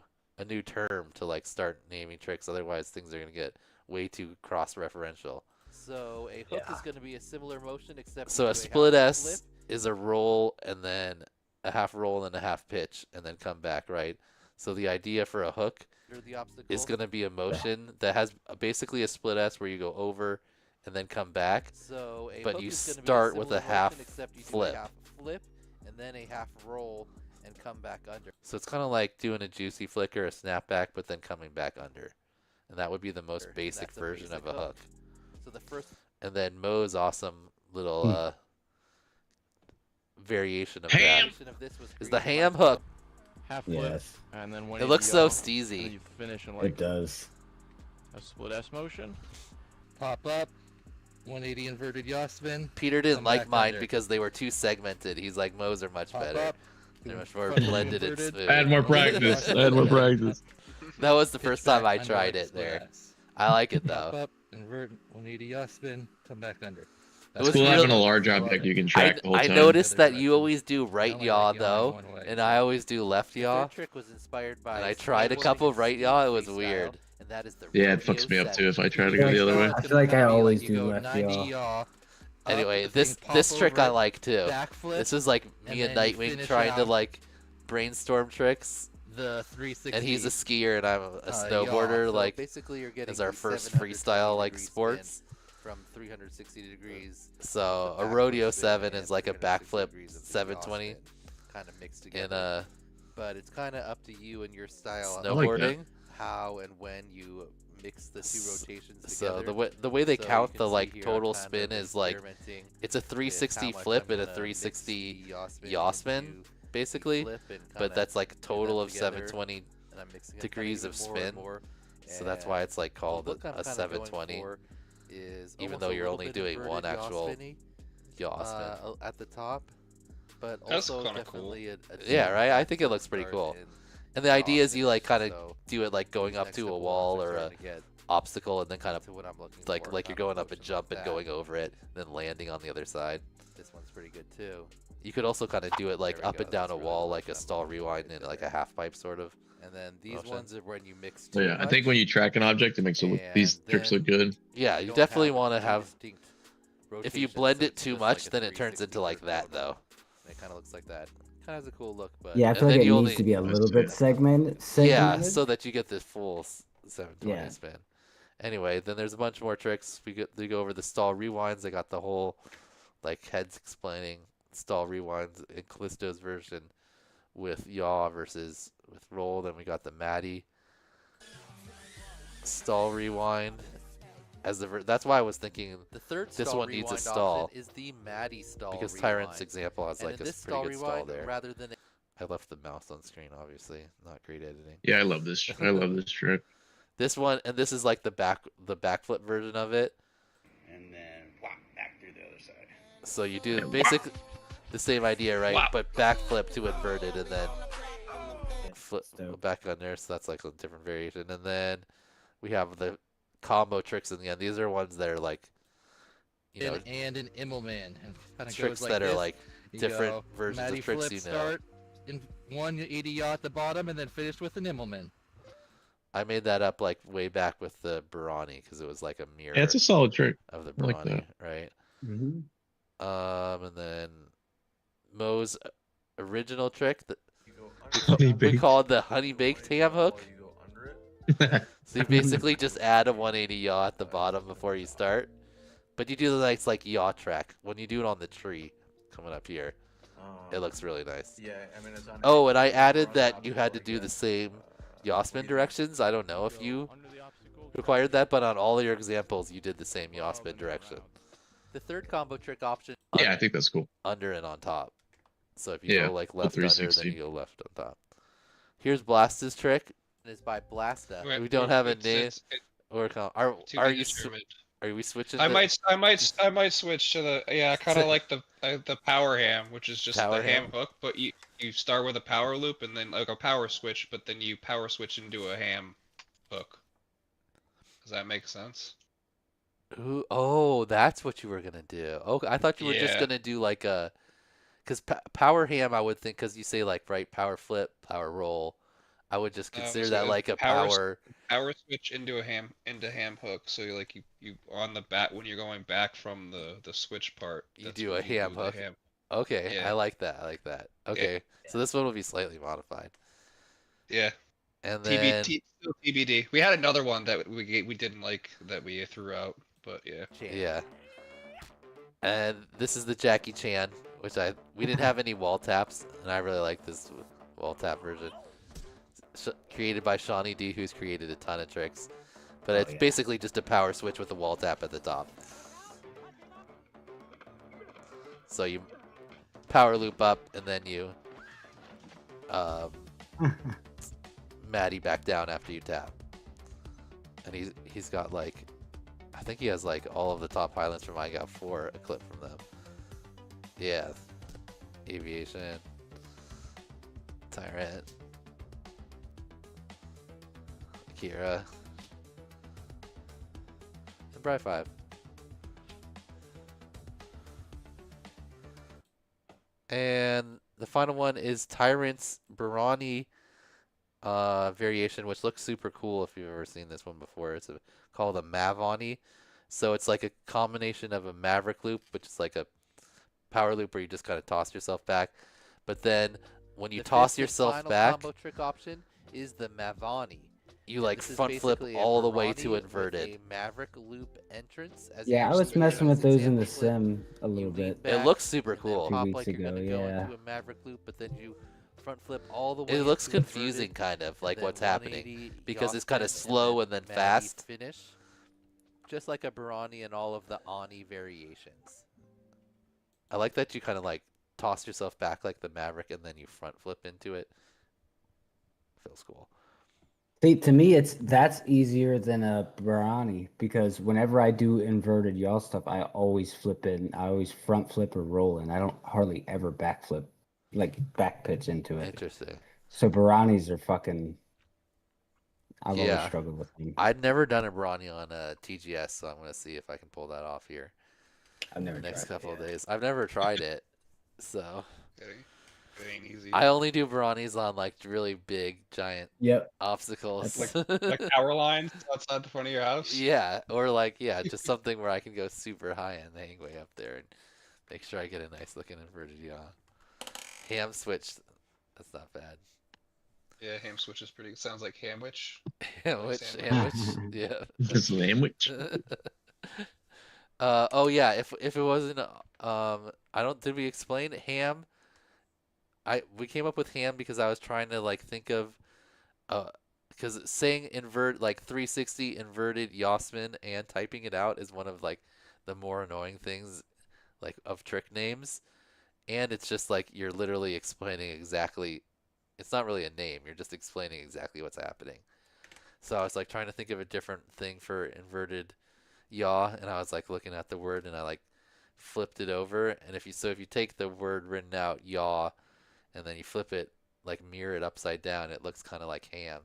term to like start naming tricks, otherwise things are gonna get way too cross-referential. So a hook is going to be a similar motion, except So you a do split half S flip. is a roll and then a half roll and a half pitch and then come back, right? So the idea for a hook Under the obstacle. is going to be a motion that has basically a split S where you go over and then come back, So a but hook you is gonna be start with a similar half motion, except you do flip. a half flip and then a half roll and come back under. So it's kind of like doing a juicy flick or a snapback, but then coming back under. And that would be the most And basic that's a version basic of a hook. So the first And then Moe's awesome little variation of Ham! that of this was is the created ham by hook. Half flip, Yes. and then It looks so steezy. And you finish in like It does. a split S motion. Pop up, 180 inverted yaw spin. Peter didn't come like back mine under. because they were too segmented. He's like, Moe's are much Pop better. up, They're do much more front blended and inverted. smooth. Add more practice. Add more practice. That was the Pitch first time back I under tried like it split there. S. I like it Pop though. up, invert, 180 yaw spin, come back under. It's cool having a large object you can track the whole I time. noticed that you always do right only yaw like yaw though, one way, and so- I always do left The yaw. third trick was inspired by And I tried a snowboarding couple and right ski yaw. It was freestyle, weird. and that is the Yeah, it rodeo fucks me up set. too if I try to go the other way. I feel like I always You do go left 90 yaw. yaw. Anyway, the this thing pop this trick I over, like too. backflip, This is like and me and then you Nightwing finish trying to out like brainstorm tricks. the 360. And he's a skier and I'm a yaw. snowboarder. So like basically, you're getting as our the first 720 freestyle like degree spin sports. from 360 degrees. So with a backflip rodeo spin 7 and is like a 360 backflip degrees of the yaw 720 spin, kind of mixed in together. a But it's kind of up to you and your style. I like that. snowboarding. How and when you mix the two rotations So together. the way they So you count can the see like here total I'm kind spin of is like experimenting it's a with 360 how much flip I'm and a gonna mix 360 the yaw spin yaw spin, into the basically. flip and But kinda that's like a do total that of together, 720 and I'm mixing it degrees kinda of even more and spin. more, So that's why it's like the called look I'm a kinda going 720. for is Even almost though a you're little only bit doing one inverted yaw actual spinny, yaw spin. at the top, but That's also kinda cool. definitely a Yeah, right? I jump think it looks pretty start cool. in And the yaw idea is you spin, like kind of so do it like going these up next to a couple wall ones are or a starting to get obstacle and then kind of to what I'm looking like for, you're kind of going up a motions jump like and that. going over it, then landing on the other side. This one's pretty good too. You could also kind of do it like up and down a wall, like a stall rewind and like a half pipe sort of. And then these ones are when you mix too Yeah, I think when you track an object, it makes it look, these tricks look good. Yeah, you definitely want to have. If you blend it too much, then it turns into like that though. It kind of looks like that. Kind of has a cool look, but Yeah, I feel like it needs to be a little bit segmented. Yeah, so that you get this full 720 Yeah. spin. Anyway, then there's a bunch more tricks. We go over the stall rewinds. They got the whole like heads explaining stall rewinds in Callisto's version with yaw versus with roll. Then we got the Maddie stall rewind as the that's why I was thinking The third this stall one needs a rewind stall option is the Maddie stall because rewind. Tyrant's example has And like in a this pretty stall good stall rewind, there. rather than I left the mouse on screen, obviously. Not great editing. Yeah, I love this. I love this trick. This one, and this is like the backflip version of it. And then whop, back through the other side. So you do basically the same idea, right? Wow. But backflip to inverted, and then flip back on there. So that's like a different variation. And then we have the combo tricks in the end. These are ones that are like, you know, and an Immelman. And kinda tricks goes like that are this. like You different go versions Maddie of tricks flip you know. start in 180 yaw at the bottom, and then finish with an Immelman. I made that up like way back with the Barani because it was like a mirror. Yeah, it's a solid trick. Of the I like Barani, that. right? Mm-hmm. And then Mo's original trick that Honey we baked. call it the honey baked ham hook. So you basically just add a 180 yaw at the bottom before you start, but you do the nice like yaw track when you do it on the tree coming up here. It looks really nice. Yeah, I mean it's on. Oh, and I added that you had to do the same yaw spin directions. I don't know if you required that, but on all of your examples, you did the same yaw spin direction. the third combo trick option. Yeah, I think that's cool. Under and on top. So if you Yeah, go like the left under, then 360. you go left on top. Here's Blast's trick. Is by Blasta. We don't have a It's- name. Or are you determined. are we switching? I the- might switch to the kind of like the power ham, which is just Power the ham ham? hook, but you start with a power loop and then like a power switch, but then you power switch into a ham hook. Does that make sense? Ooh, oh, that's what you were gonna do. Okay, I thought you were just Yeah. gonna do like a, because power ham, I would think, because you say like right power flip, power roll. I would just consider So that like a power. power switch into a ham hook. So you on the bat when you're going back from the switch part. You that's do when a ham the hook. ham. Okay, Yeah. I like that. I like that. Okay, so this one will be slightly modified. Yeah. And then TBT, still TBD. We had another one that we didn't like that we threw out, but yeah. yeah, and this is the Jackie Chan, which we didn't have any wall taps, and I really like this wall tap version. Created by Shawnee D, who's created a ton of tricks, but it's basically just a power switch with a wall tap at the top. So you power loop up, and then you Maddie back down after you tap. And he's got like, I think he has like all of the top highlands from IGOW5, a clip from them. Yeah, Aviation, Tyrant, Akira, and Bri 5. And the final one is Tyrant's Barani variation, which looks super cool if you've ever seen this one before. It's called a Mavani. So it's like a combination of a Maverick loop, which is like a power loop where you just kind of toss yourself back. But then when you The toss fifth and yourself final back, combo trick option is the Mavani. you like This is front flip basically a all the way Barani to with inverted. a Maverick loop entrance. As Yeah, I you was spin messing it. with those in the Hand flip, sim a little bit. It looks super and then cool. pop Few like weeks you're gonna ago, go yeah. into a Maverick loop, but then you front flip all the way. It looks into confusing, inverted, kind of, and like then what's happening, 180 because yaw it's kind of spin, slow and then Maddie fast. Finish, just like a Barani and all of the Ani variations. I like that you kind of like toss yourself back like the Maverick and then you front flip into it. Feels cool. See, to me, that's easier than a Barani because whenever I do inverted yaw stuff, I always flip in. I always front flip or roll in. I don't hardly ever back flip, like back pitch into it. Interesting. So Baranis are fucking. I've always Yeah. struggled with them. I'd never done a Barani on a TGS, so I'm gonna see if I can pull that off here. I've never the next tried it couple of yet. days. I've never tried it, so It ain't easy. I only do brownies on like really big, giant Yep. obstacles. Like power lines outside the front of your house. Yeah, or like just something where I can go super high and hang way up there and make sure I get a nice looking inverted yaw. Ham switch, that's not bad. Yeah, ham switch is pretty. Sounds like hamwich. Hamwich, yeah. This sandwich. Oh yeah, if it wasn't did we explain ham? We came up with ham because I was trying to like think of because saying invert like 360 inverted Yasmin and typing it out is one of like the more annoying things like of trick names, and it's just like you're literally explaining exactly. It's not really a name. You're just explaining exactly what's happening. So I was like trying to think of a different thing for inverted yaw, and I was like looking at the word and I like flipped it over, and if you take the word written out yaw and then you flip it like mirror it upside down, it looks kind of like ham.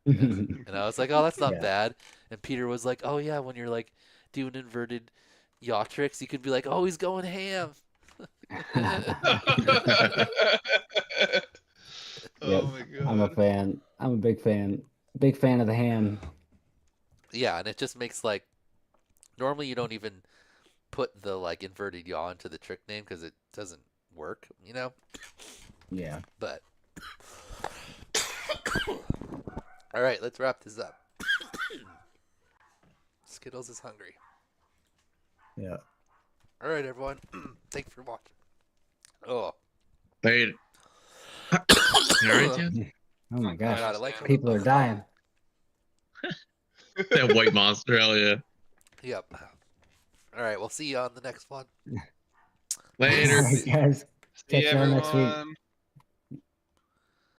And I was like, oh, that's not bad. And Peter was like, oh yeah, when you're like doing inverted yaw tricks, you could be like, oh, he's going ham. Yep. Oh my god. I'm a fan. I'm a big fan. Big fan of the ham. Yeah, and it just makes like normally you don't even put the like inverted yaw into the trick name because it doesn't work, you know? Yeah. But all right, let's wrap this up. Skittles is hungry. Yeah. All right, everyone. Thanks for watching. Oh. Later. You all right, Tim? Oh my gosh. God, I like People are dying. That white monster, hell yeah. Yep. All right, we'll see you on the next one. Later. All right, guys. See Catch y'all next week. everyone.